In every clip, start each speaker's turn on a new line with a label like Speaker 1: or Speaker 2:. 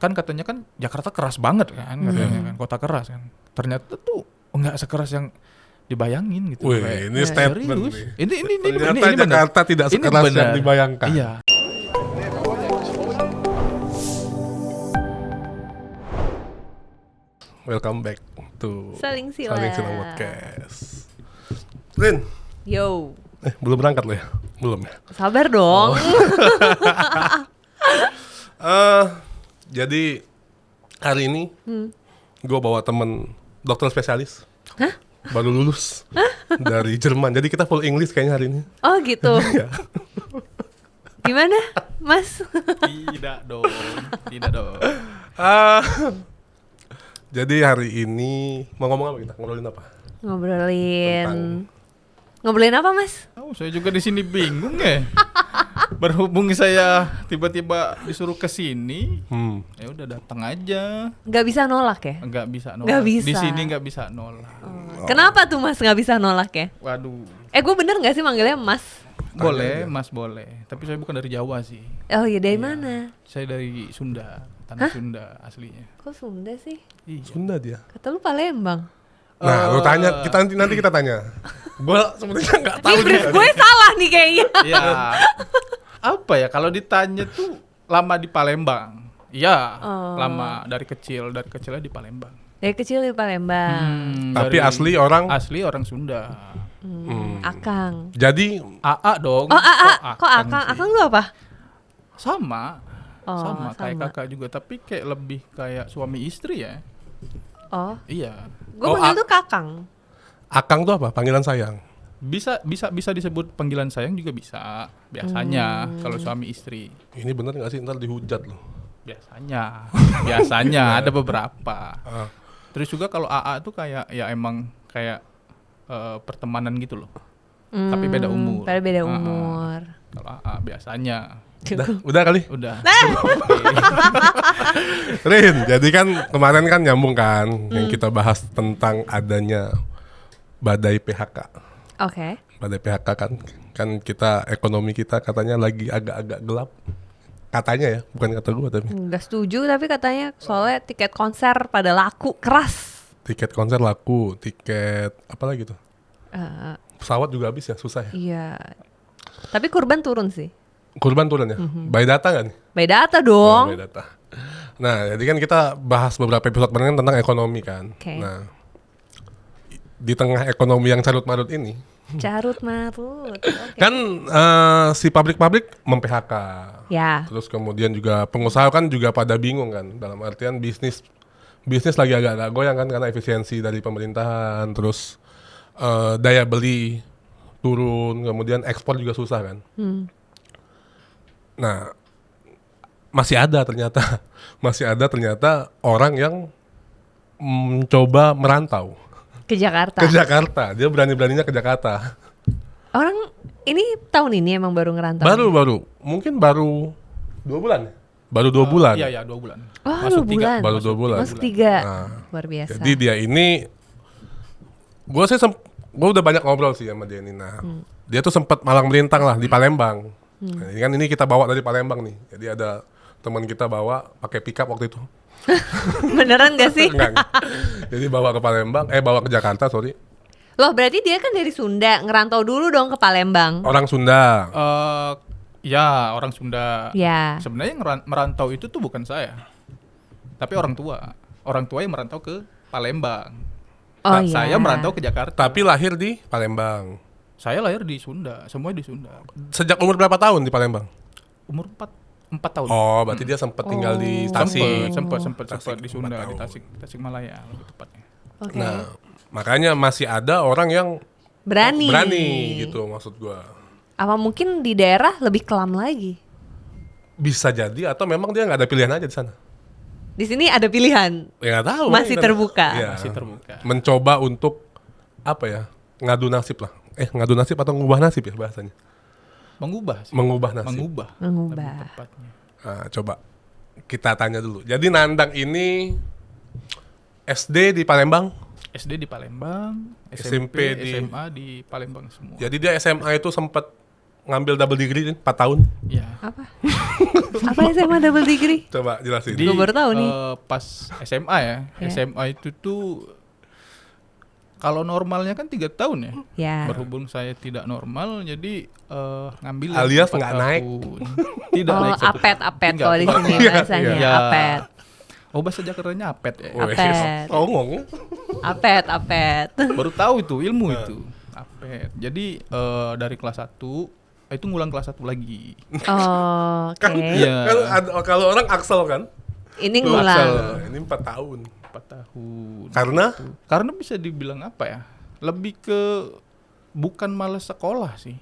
Speaker 1: kan katanya kan Jakarta keras banget kan katanya kan, kota keras kan. Ternyata tuh enggak sekeras yang dibayangin gitu.
Speaker 2: Wih, ini statement
Speaker 1: serius.
Speaker 2: nih.
Speaker 1: Ini
Speaker 2: Ternyata
Speaker 1: benar.
Speaker 2: Jakarta tidak
Speaker 1: Ini
Speaker 2: sekeras
Speaker 1: benar.
Speaker 2: yang dibayangkan.
Speaker 1: Iya.
Speaker 2: Welcome back to
Speaker 3: Saling Sila
Speaker 2: Podcast. Rin,
Speaker 3: Yo,
Speaker 2: belum berangkat lo ya? Belum ya?
Speaker 3: sabar dong.
Speaker 2: Jadi hari ini gue bawa temen dokter spesialis. Baru lulus dari Jerman. Jadi kita full English kayaknya hari ini.
Speaker 3: Oh gitu. Gimana, Mas?
Speaker 1: Tidak dong.
Speaker 2: Jadi hari ini mau ngomong apa kita? Ngobrolin apa?
Speaker 3: Ngobrolin apa, Mas?
Speaker 1: Oh, saya juga di sini bingung ya. Berhubung saya tiba-tiba disuruh ke sini, ya udah datang aja.
Speaker 3: Gak bisa nolak ya?
Speaker 1: Enggak bisa nolak.
Speaker 3: Nggak bisa.
Speaker 1: Di sini enggak bisa nolak.
Speaker 3: Kenapa tuh Mas gak bisa nolak ya?
Speaker 1: Waduh.
Speaker 3: Gue bener gak sih manggilnya Mas?
Speaker 1: Boleh, Mas boleh. Tapi saya bukan dari Jawa sih.
Speaker 3: Oh iya, dari mana?
Speaker 1: Saya dari Sunda, tanah Sunda aslinya.
Speaker 3: Kok Sunda sih?
Speaker 1: Iya.
Speaker 2: Sunda dia.
Speaker 3: Kata lu Palembang.
Speaker 2: Nah, lu tanya, nanti kita tanya. Gue sebenarnya nggak tahu
Speaker 3: Ini brief
Speaker 2: juga.
Speaker 3: gue salah nih kayaknya.
Speaker 1: Iya. Apa ya kalau ditanya tuh lama di Palembang? Iya, lama dari kecilnya di Palembang.
Speaker 3: Dari kecil di Palembang.
Speaker 2: Tapi asli orang.
Speaker 1: Asli orang Sunda.
Speaker 3: Akang.
Speaker 2: Jadi
Speaker 1: AA dong.
Speaker 3: Oh, Kok Akang?
Speaker 1: sih?
Speaker 3: Akang lu apa?
Speaker 1: Sama.
Speaker 3: Oh,
Speaker 1: sama kayak
Speaker 3: sama.
Speaker 1: kakak juga, tapi kayak lebih kayak suami istri ya.
Speaker 3: Oh,
Speaker 1: Iya.
Speaker 3: gue manggil tuh Kakang.
Speaker 2: Akang tuh apa? Panggilan sayang.
Speaker 1: Bisa disebut panggilan sayang juga bisa. Biasanya kalau suami istri.
Speaker 2: Ini bener nggak sih? Ntar dihujat loh.
Speaker 1: Biasanya ada beberapa. Terus juga kalau AA tuh kayak ya emang kayak pertemanan gitu loh. Tapi beda umur.
Speaker 3: Pada beda umur.
Speaker 1: Kalau AA biasanya
Speaker 2: Udah kali.
Speaker 1: udah.
Speaker 2: Rin, jadi kan kemarin kan nyambung kan yang kita bahas tentang adanya badai PHK.
Speaker 3: Oke.
Speaker 2: Badai PHK kan kita ekonomi kita katanya lagi agak-agak gelap. Katanya ya, bukan kata gua tapi.
Speaker 3: Nggak setuju tapi katanya soalnya tiket konser pada laku keras.
Speaker 2: Tiket konser laku, tiket apa lagi tuh?
Speaker 3: Eh,
Speaker 2: Pesawat juga habis ya, susah ya.
Speaker 3: iya. Tapi kurban turun sih.
Speaker 2: Kurban turun ya. By data nggak nih?
Speaker 3: By data
Speaker 2: Oh,
Speaker 3: dong.
Speaker 2: by data. Nah, jadi kan kita bahas beberapa episode kemarin tentang ekonomi kan.
Speaker 3: Oke.
Speaker 2: Nah, di tengah ekonomi yang carut-marut ini,
Speaker 3: Carut marut. Oke.
Speaker 2: kan si pabrik-pabrik mem-PHK.
Speaker 3: Ya.
Speaker 2: Terus kemudian juga pengusaha kan juga pada bingung kan, dalam artian bisnis lagi agak-agak goyang kan karena efisiensi dari pemerintahan, terus daya beli turun, kemudian ekspor juga susah kan. Nah, masih ada ternyata orang yang mencoba merantau
Speaker 3: Ke Jakarta.
Speaker 2: ke Jakarta. Dia berani-beraninya ke Jakarta.
Speaker 3: Orang ini tahun ini emang baru ngerantau.
Speaker 2: Mungkin baru 2 bulan. Baru 2 bulan.
Speaker 1: Iya, 2 bulan.
Speaker 3: Oh,
Speaker 1: Masuk
Speaker 3: 2
Speaker 1: tiga.
Speaker 3: bulan.
Speaker 2: Baru 2 bulan.
Speaker 3: Masuk 3.
Speaker 2: Nah,
Speaker 3: Luar biasa.
Speaker 2: jadi dia ini, gue udah banyak ngobrol sih sama dia ini. Nah, dia tuh sempat malang melintang lah di Palembang. Nah, ini kita bawa dari Palembang nih. Jadi ada teman kita bawa pakai pickup waktu itu.
Speaker 3: Beneran gak sih?
Speaker 2: Enggak. Jadi bawa ke Palembang, bawa ke Jakarta, sorry.
Speaker 3: Loh, berarti dia kan dari Sunda, ngerantau dulu dong ke Palembang.
Speaker 2: Orang Sunda.
Speaker 1: Ya, orang Sunda.
Speaker 3: Ya.
Speaker 1: Sebenarnya yang merantau itu tuh bukan saya. Tapi orang tua. Orang tua yang merantau ke Palembang.
Speaker 3: Oh
Speaker 1: Nah,
Speaker 3: iya.
Speaker 1: saya merantau ke Jakarta.
Speaker 2: Tapi lahir di Palembang.
Speaker 1: Saya lahir di Sunda, semua di Sunda.
Speaker 2: Sejak umur berapa tahun di Palembang?
Speaker 1: Umur 4 tahun.
Speaker 2: Oh, berarti dia sempat tinggal di Tasik.
Speaker 1: Sempat
Speaker 2: Tasik,
Speaker 1: di Sunda,
Speaker 2: 4
Speaker 1: di
Speaker 2: tahun.
Speaker 1: Tasikmalaya lebih tepatnya.
Speaker 3: Oke.
Speaker 2: Nah, makanya masih ada orang yang
Speaker 3: Berani
Speaker 2: gitu maksud gua.
Speaker 3: Apa mungkin di daerah lebih kelam lagi?
Speaker 2: Bisa jadi atau memang dia nggak ada pilihan aja di sana.
Speaker 3: Di sini ada pilihan.
Speaker 2: Ya nggak tahu.
Speaker 3: Masih
Speaker 2: kan.
Speaker 3: terbuka.
Speaker 2: Ya,
Speaker 1: Masih terbuka.
Speaker 2: mencoba untuk apa ya? Ngadu nasib lah. Ngadu nasib atau ngubah nasib ya bahasanya.
Speaker 1: Mengubah sih.
Speaker 2: Mengubah nasib.
Speaker 1: Mengubah.
Speaker 3: Mengubah.
Speaker 1: Lebih tepatnya.
Speaker 2: Nah, coba kita tanya dulu. Jadi Nandang ini SD di Palembang.
Speaker 1: SD di Palembang,
Speaker 2: SMP
Speaker 1: SMP, SMA di Palembang semua.
Speaker 2: Jadi dia SMA itu sempat ngambil double degree 4 tahun.
Speaker 1: Ya.
Speaker 3: Apa? Apa SMA double degree?
Speaker 2: Coba jelasin.
Speaker 3: Gua baru tahu nih.
Speaker 1: Pas SMA ya,
Speaker 3: Ya.
Speaker 1: SMA itu tuh kalau normalnya kan 3 tahun ya.
Speaker 3: Ya.
Speaker 1: Berhubung saya tidak normal, jadi ngambil
Speaker 2: Alias
Speaker 1: 4
Speaker 2: nggak naik.
Speaker 1: tahun. Tidak
Speaker 3: Oh,
Speaker 1: naik 1
Speaker 3: apet
Speaker 1: tahun.
Speaker 3: kalau di sini
Speaker 2: Iya,
Speaker 3: bahasanya.
Speaker 1: iya.
Speaker 3: Apet.
Speaker 1: Oh, bahasa Jakartanya apet ya.
Speaker 2: Wes,
Speaker 3: Apet.
Speaker 2: songong.
Speaker 3: Apet.
Speaker 1: Baru tahu itu ilmu itu. Apet. Jadi dari kelas 1 itu ngulang kelas 1 lagi.
Speaker 3: Oh, oke.
Speaker 1: Iya.
Speaker 2: Kalau orang Axel kan.
Speaker 3: Ini
Speaker 1: Tuh,
Speaker 3: ngulang.
Speaker 1: Axel.
Speaker 2: Nah, ini 4 tahun.
Speaker 1: 4 tahun.
Speaker 2: Karena
Speaker 1: Karena bisa dibilang apa ya? Lebih ke bukan malas sekolah sih.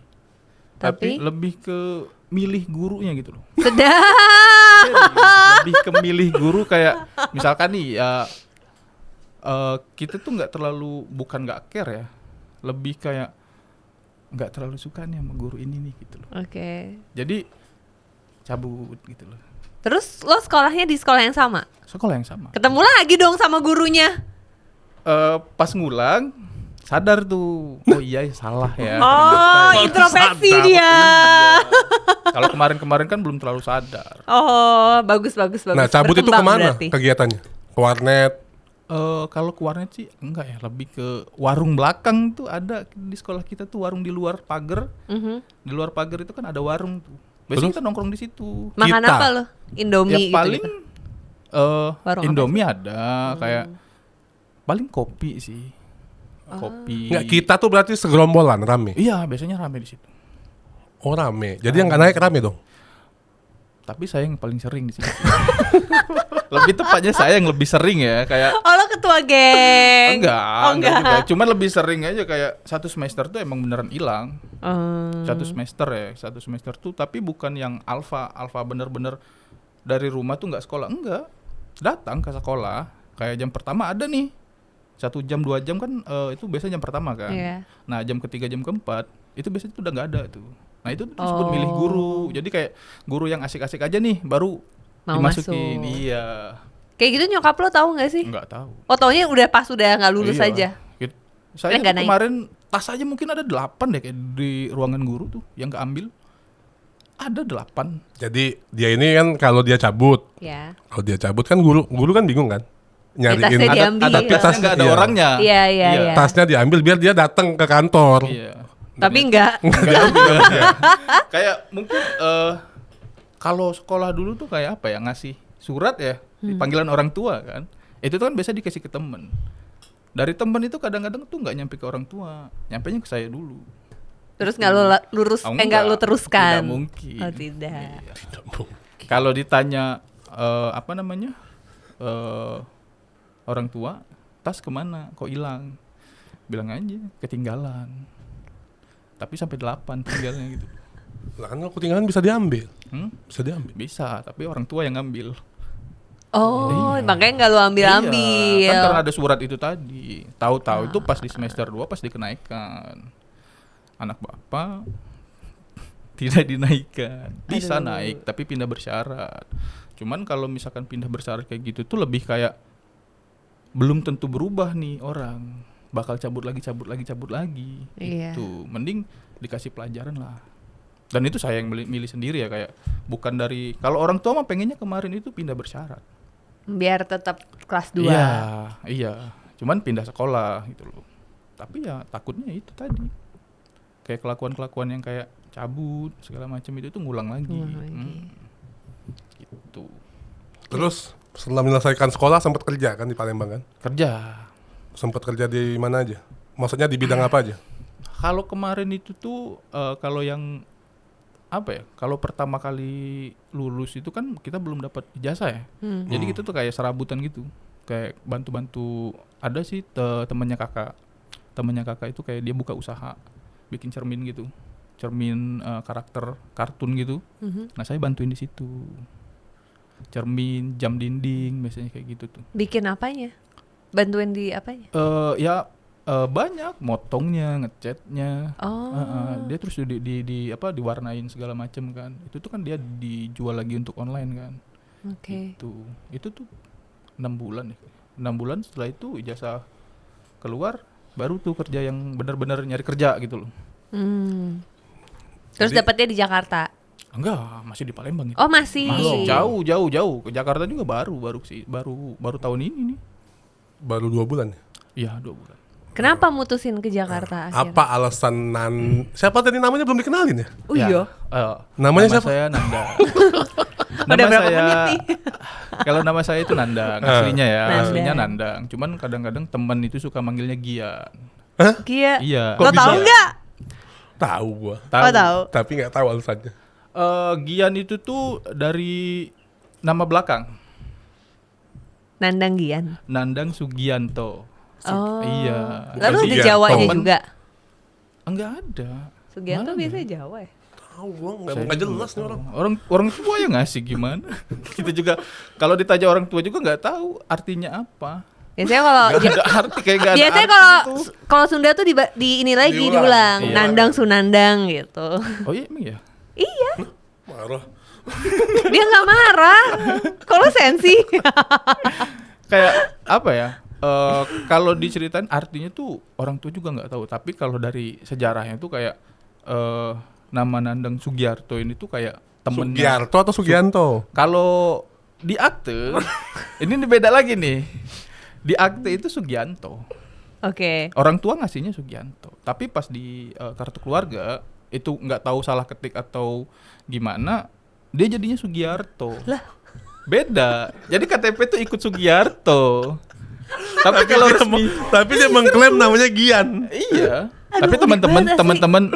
Speaker 3: Tapi?
Speaker 1: lebih ke milih gurunya gitu loh.
Speaker 3: Sedap.
Speaker 1: Serius, lebih ke milih guru kayak misalkan nih ya kita tuh nggak terlalu bukan nggak care ya, lebih kayak nggak terlalu suka nih sama guru ini nih gitu loh.
Speaker 3: Oke.
Speaker 1: Jadi cabut gitu loh.
Speaker 3: Terus lo sekolahnya di sekolah yang sama?
Speaker 1: Sekolah yang sama.
Speaker 3: Ketemu lagi dong sama gurunya.
Speaker 1: Pas ngulang sadar tuh, oh iya salah ya.
Speaker 3: Oh,
Speaker 1: ternyata.
Speaker 3: introspeksi
Speaker 2: Sadar.
Speaker 3: dia.
Speaker 1: Iya. Kalau kemarin-kemarin kan belum terlalu sadar.
Speaker 3: Oh, bagus.
Speaker 2: nah cabut itu
Speaker 3: Berkembang
Speaker 2: kemana
Speaker 3: berarti.
Speaker 2: kegiatannya? Ke warnet.
Speaker 1: Kalau ke warnet sih enggak ya, lebih ke warung belakang tuh ada di sekolah kita tuh warung di luar pagar.
Speaker 3: Mhm.
Speaker 1: Di luar pagar itu kan ada warung tuh. Biasanya kita nongkrong di situ.
Speaker 3: Makan
Speaker 2: Kita.
Speaker 3: apa lo? Indomie
Speaker 1: Ya paling
Speaker 3: gitu. Warung apa
Speaker 1: Indomie ada, kayak paling kopi sih. Kopi.
Speaker 2: Nggak, kita tuh berarti segerombolan rame.
Speaker 1: Iya, biasanya rame di situ.
Speaker 2: Oh rame. Jadi yang nggak naik rame dong.
Speaker 1: Tapi saya yang paling sering di situ. Lebih tepatnya saya yang lebih sering ya, kayak
Speaker 3: Oh, lo ketua geng.
Speaker 1: enggak
Speaker 3: enggak.
Speaker 1: juga. Cuman lebih sering aja kayak satu semester tuh emang beneran hilang. Satu semester tuh tapi bukan yang alfa bener-bener dari rumah tuh nggak sekolah, enggak, datang ke sekolah kayak jam pertama ada nih 1 jam 2 jam kan itu biasanya jam pertama kan.
Speaker 3: Iya.
Speaker 1: Nah jam ketiga jam keempat itu biasanya tuh udah nggak ada tuh. Nah itu tuh disebut
Speaker 3: Oh.
Speaker 1: milih guru. Jadi kayak guru yang asik-asik aja nih baru
Speaker 3: Mau
Speaker 1: dimasukin.
Speaker 3: masuk.
Speaker 1: Iya,
Speaker 3: Kayak gitu nyokap lo tahu nggak sih?
Speaker 1: nggak tahu.
Speaker 3: Oh, taunya udah pas udah nggak lulus
Speaker 1: Iya.
Speaker 3: aja.
Speaker 1: Saya
Speaker 3: nggak
Speaker 1: tuh
Speaker 3: naik.
Speaker 1: kemarin tas aja mungkin ada 8 deh kayak di ruangan guru tuh yang keambil. Ada 8.
Speaker 2: Jadi dia ini kan kalau dia cabut,
Speaker 3: Ya.
Speaker 2: kalau dia cabut kan guru kan bingung kan nyariin
Speaker 3: tasnya diambil.
Speaker 1: Ada
Speaker 3: Iya.
Speaker 1: tasnya nggak ada
Speaker 2: Iya.
Speaker 1: orangnya.
Speaker 3: Iya, iya.
Speaker 2: tasnya diambil biar dia datang ke kantor.
Speaker 1: Iya.
Speaker 3: Tapi enggak.
Speaker 1: Nggak ambil aja. Kayak mungkin kalau sekolah dulu tuh kayak apa ya, ngasih surat ya, panggilan orang tua kan. Itu tuh kan biasa dikasih ke temen. Dari temen itu kadang-kadang tuh nggak nyampe ke orang tua, nyampenya ke saya dulu.
Speaker 3: Terus nggak lo lurus,
Speaker 1: Oh,
Speaker 3: nggak lo teruskan?
Speaker 1: Tidak mungkin.
Speaker 3: Oh, tidak.
Speaker 1: Iya.
Speaker 2: Tidak mungkin.
Speaker 1: Kalau ditanya apa namanya orang tua, tas kemana? Kok hilang? Bilang aja ketinggalan. Tapi sampai 8 tinggalnya gitu.
Speaker 2: Lah kan kalau ketinggalan bisa diambil. Bisa diambil.
Speaker 1: Bisa, tapi orang tua yang ngambil.
Speaker 3: Oh,
Speaker 1: Iya.
Speaker 3: makanya nggak lo ambil-ambil.
Speaker 1: Iya, kan karena ada surat itu tadi. Tahu-tahu itu pas di semester 2 pas dikenaikan. Anak bapak tidak dinaikkan. Bisa
Speaker 3: Aduh.
Speaker 1: naik tapi pindah bersyarat. Cuman kalau misalkan pindah bersyarat kayak gitu tuh lebih kayak belum tentu berubah nih orang. Bakal cabut lagi.
Speaker 3: Iya.
Speaker 1: Gitu. Mending dikasih pelajaran lah. Dan itu saya yang milih sendiri ya, kayak bukan dari, kalau orang tua mah pengennya kemarin itu pindah bersyarat.
Speaker 3: Biar tetap kelas 2.
Speaker 1: Iya. Cuman pindah sekolah gitu loh. Tapi ya takutnya itu tadi. Kayak kelakuan-kelakuan yang kayak cabut segala macam itu tuh ngulang lagi. Gitu.
Speaker 2: Terus setelah menyelesaikan sekolah sempat kerja kan di Palembang kan?
Speaker 1: Kerja.
Speaker 2: Sempat kerja di mana aja? Maksudnya di bidang apa aja?
Speaker 1: Kalau kemarin itu tuh kalau yang apa ya? Kalau pertama kali lulus itu kan kita belum dapat ijazah ya. Jadi kita tuh kayak serabutan gitu. Kayak bantu-bantu, ada sih temannya kakak. Temannya kakak itu kayak dia buka usaha bikin cermin gitu. Cermin karakter kartun gitu. Nah, saya bantuin di situ. Cermin, jam dinding biasanya kayak gitu tuh.
Speaker 3: Bikin apanya? Bantuin di apanya?
Speaker 1: Banyak, motongnya, ngecatnya.
Speaker 3: Oh.
Speaker 1: Dia terus diwarnain segala macam kan. Itu tuh kan dia dijual lagi untuk online kan.
Speaker 3: Oke.
Speaker 1: Itu tuh 6 bulan ya. 6 bulan setelah itu ijazah keluar, baru tuh kerja yang benar-benar nyari kerja gitu loh.
Speaker 3: Terus
Speaker 2: Jadi-
Speaker 3: dapetnya di Jakarta.
Speaker 1: Enggak, masih di Palembang itu.
Speaker 3: Oh masih.
Speaker 1: Masih jauh. Ke Jakarta juga baru tahun ini nih.
Speaker 2: Baru 2 bulan.
Speaker 1: Iya, 2 bulan.
Speaker 3: Kenapa mutusin ke Jakarta akhirnya?
Speaker 2: Apa alasan siapa tadi namanya belum dikenalin ya?
Speaker 3: Oh iya.
Speaker 2: Namanya
Speaker 1: nama
Speaker 2: siapa?
Speaker 1: saya Nanda.
Speaker 3: Udah berapa menit nih?
Speaker 1: Kalau nama saya itu Nandang, aslinya ya,
Speaker 3: Nandang.
Speaker 1: aslinya Nandang. Cuman kadang-kadang teman itu suka manggilnya Gian.
Speaker 3: Gia.
Speaker 1: Iya.
Speaker 3: Lo tahu nggak?
Speaker 2: Tahu gua.
Speaker 3: Oh tahu.
Speaker 2: Tapi nggak tahu alasannya.
Speaker 1: Gian itu tuh dari nama belakang,
Speaker 3: Nandang Gian.
Speaker 1: Nandang Sugianto.
Speaker 3: Oh.
Speaker 1: Iya.
Speaker 3: Lalu ada
Speaker 2: Sugianto.
Speaker 3: Jawanya
Speaker 1: Temen.
Speaker 3: juga.
Speaker 1: Enggak ada.
Speaker 3: Sugianto
Speaker 1: Mana
Speaker 3: biasanya Jawa ya.
Speaker 2: Tahu gua
Speaker 1: Saya
Speaker 2: nggak jelas
Speaker 1: nggak
Speaker 2: nih orang.
Speaker 1: tahu. Orang tua yang ngasih gimana? Kita juga kalau ditanya orang tua juga nggak tahu artinya apa.
Speaker 3: Biasanya kalau
Speaker 1: Nggak ada arti kayak nggak ada
Speaker 3: biasanya
Speaker 1: arti
Speaker 3: kalau
Speaker 1: gitu.
Speaker 3: kalau Sunda tuh di ini lagi
Speaker 2: Diulang.
Speaker 3: diulang.
Speaker 1: Iya.
Speaker 3: Nandang Sunandang gitu.
Speaker 1: Oh iya emang ya.
Speaker 3: Iya.
Speaker 2: Marah.
Speaker 3: Dia nggak marah. Kalau sensi.
Speaker 1: Kayak apa ya? Kalau diceritain artinya tuh orang tua juga nggak tahu. Tapi kalau dari sejarahnya tuh kayak nama Nandang Sugiarto ini tuh kayak temennya.
Speaker 2: Sugiarto atau Sugianto?
Speaker 1: Kalau di akte ini beda lagi nih. Di akte itu Sugianto.
Speaker 3: Oke.
Speaker 1: Orang tua ngasihnya Sugianto. Tapi pas di kartu keluarga itu nggak tahu salah ketik atau gimana, dia jadinya Sugiarto.
Speaker 3: Lah.
Speaker 1: Beda. Jadi KTP tuh ikut Sugiarto. Tapi kalau resmi
Speaker 2: Tapi dia mengklaim namanya Gian.
Speaker 1: iya.
Speaker 3: Aduh,
Speaker 1: Tapi
Speaker 3: gimana sih?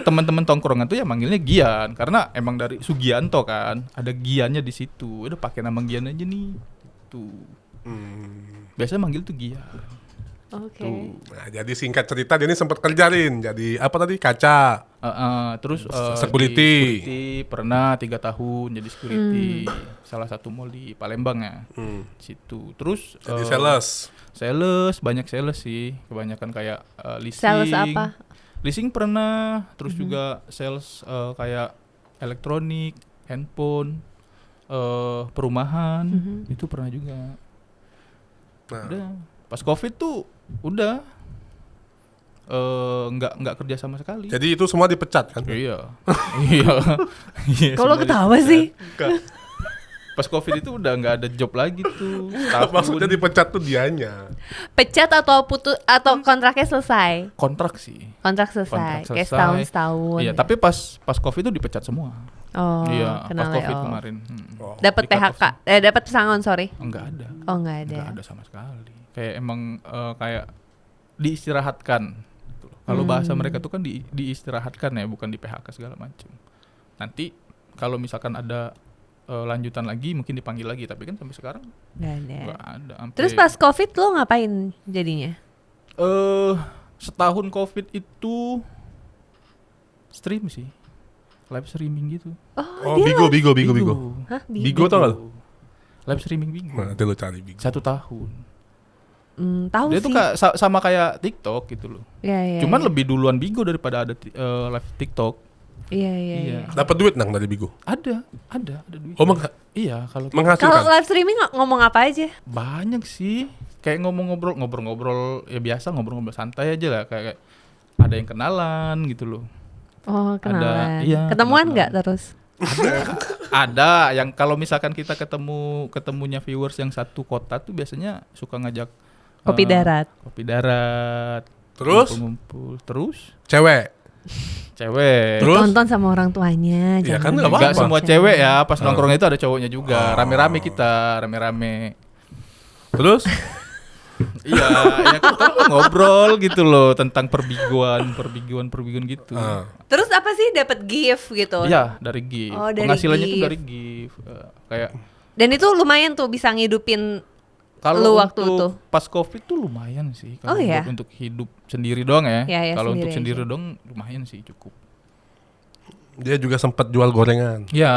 Speaker 1: teman-teman tongkrongan tuh ya manggilnya Gian karena emang dari Sugianto kan. Ada Giannya di situ. Udah pakai nama Gian aja nih. Tuh. Biasanya manggil tuh Gian.
Speaker 3: Oke.
Speaker 1: Tuh.
Speaker 2: Nah, jadi singkat cerita dia ini sempat kerjain. Jadi apa tadi? Kaca.
Speaker 1: Terus
Speaker 2: Security.
Speaker 1: di security pernah 3 tahun jadi security salah satu mall di Palembang ya. Situ. Terus
Speaker 2: Jadi sales.
Speaker 1: Sales, banyak sales sih. Kebanyakan kayak leasing.
Speaker 3: Sales apa?
Speaker 1: Leasing pernah, terus juga sales kayak elektronik, handphone, perumahan, itu pernah juga.
Speaker 2: Nah,
Speaker 1: Udah. Pas Covid tuh udah nggak kerja sama sekali.
Speaker 2: jadi itu semua dipecat kan?
Speaker 1: Iya. Iya. Iya,
Speaker 3: Kalau
Speaker 1: semua
Speaker 3: ketawa
Speaker 1: dipecat.
Speaker 3: sih.
Speaker 2: Enggak.
Speaker 1: Pas Covid itu udah nggak ada job lagi tuh.
Speaker 2: Maksudnya dipecat tuh dianya.
Speaker 3: Pecat atau putus atau kontraknya selesai?
Speaker 1: kontrak sih.
Speaker 3: Kontrak selesai.
Speaker 1: Kontrak
Speaker 3: Kayak
Speaker 1: selesai.
Speaker 3: setahun.
Speaker 1: Iya, tapi pas Covid itu dipecat semua.
Speaker 3: Oh,
Speaker 1: Iya, pas
Speaker 3: kenal
Speaker 1: Covid
Speaker 3: ya.
Speaker 1: kemarin.
Speaker 3: Dapat
Speaker 1: Di cut off
Speaker 3: PHK, dapat pesangon, sorry.
Speaker 1: Enggak ada.
Speaker 3: Oh, nggak ada.
Speaker 1: Enggak ada sama sekali. Kayak emang kayak diistirahatkan. Gitu loh. Kalau bahasa mereka tuh kan diistirahatkan ya, bukan di PHK segala macam. Nanti kalau misalkan ada lanjutan lagi mungkin dipanggil lagi, tapi kan sampai sekarang
Speaker 3: Nggak ada.
Speaker 1: enggak ada. Sampai,
Speaker 3: Terus pas COVID lo ngapain jadinya?
Speaker 1: setahun Covid itu stream sih. Live streaming gitu.
Speaker 2: Oh, Bigo.
Speaker 3: Hah?
Speaker 2: Bigo tau gak?
Speaker 1: Live streaming Bigo.
Speaker 2: Nah, nanti lu cari Bigo.
Speaker 1: 1 tahun.
Speaker 3: Tahu
Speaker 1: Dia
Speaker 3: sih.
Speaker 1: tuh sama kayak TikTok gitu loh.
Speaker 3: Iya, iya.
Speaker 1: Cuman
Speaker 3: iya.
Speaker 1: lebih duluan Bigo daripada ada live TikTok.
Speaker 3: Iya, iya.
Speaker 1: Iya.
Speaker 3: iya.
Speaker 2: Dapat duit nang dari Bigo.
Speaker 1: Ada duit.
Speaker 2: Oh,
Speaker 1: Iya, kalau
Speaker 3: Kalau
Speaker 2: menghasilkan.
Speaker 3: live streaming ngomong apa aja?
Speaker 1: banyak sih. Kayak ngobrol-ngobrol ya biasa, ngobrol-ngobrol santai aja lah, kayak ada yang kenalan gitu loh.
Speaker 3: Oh, kenalan.
Speaker 1: iya,
Speaker 3: Ketemuan
Speaker 1: kenalan.
Speaker 3: nggak terus?
Speaker 1: Ada yang kalau misalkan kita ketemunya viewers yang satu kota tuh biasanya suka ngajak
Speaker 3: Kopi darat.
Speaker 1: Kopi darat.
Speaker 2: Terus?
Speaker 1: Ngumpul. Terus
Speaker 2: Cewek.
Speaker 1: cewek.
Speaker 2: Terus?
Speaker 3: Tonton sama orang tuanya.
Speaker 2: Iya, kan
Speaker 3: jangan
Speaker 2: nggak
Speaker 1: Enggak
Speaker 2: apa-apa.
Speaker 1: semua cewek ya, pas nongkrongnya itu ada cowoknya juga. Rame-rame kita, rame-rame.
Speaker 2: Terus?
Speaker 1: Iya, ya kita ngobrol gitu loh tentang perbiguan gitu.
Speaker 3: Terus apa sih dapat gift gitu?
Speaker 1: Iya, dari gift.
Speaker 3: Oh, dari
Speaker 1: Penghasilannya tuh
Speaker 3: gift.
Speaker 1: dari gift. Kayak
Speaker 3: Dan itu lumayan tuh bisa ngidupin
Speaker 1: kalau
Speaker 3: lu waktu
Speaker 1: untuk
Speaker 3: itu.
Speaker 1: pas Covid tuh lumayan sih kalau
Speaker 3: Oh, iya?
Speaker 1: untuk hidup sendiri doang ya.
Speaker 3: Iya, iya,
Speaker 1: Kalau
Speaker 3: sendiri
Speaker 1: untuk sendiri
Speaker 3: aja.
Speaker 1: doang lumayan sih cukup.
Speaker 2: Dia juga sempat jual gorengan.
Speaker 1: Ya,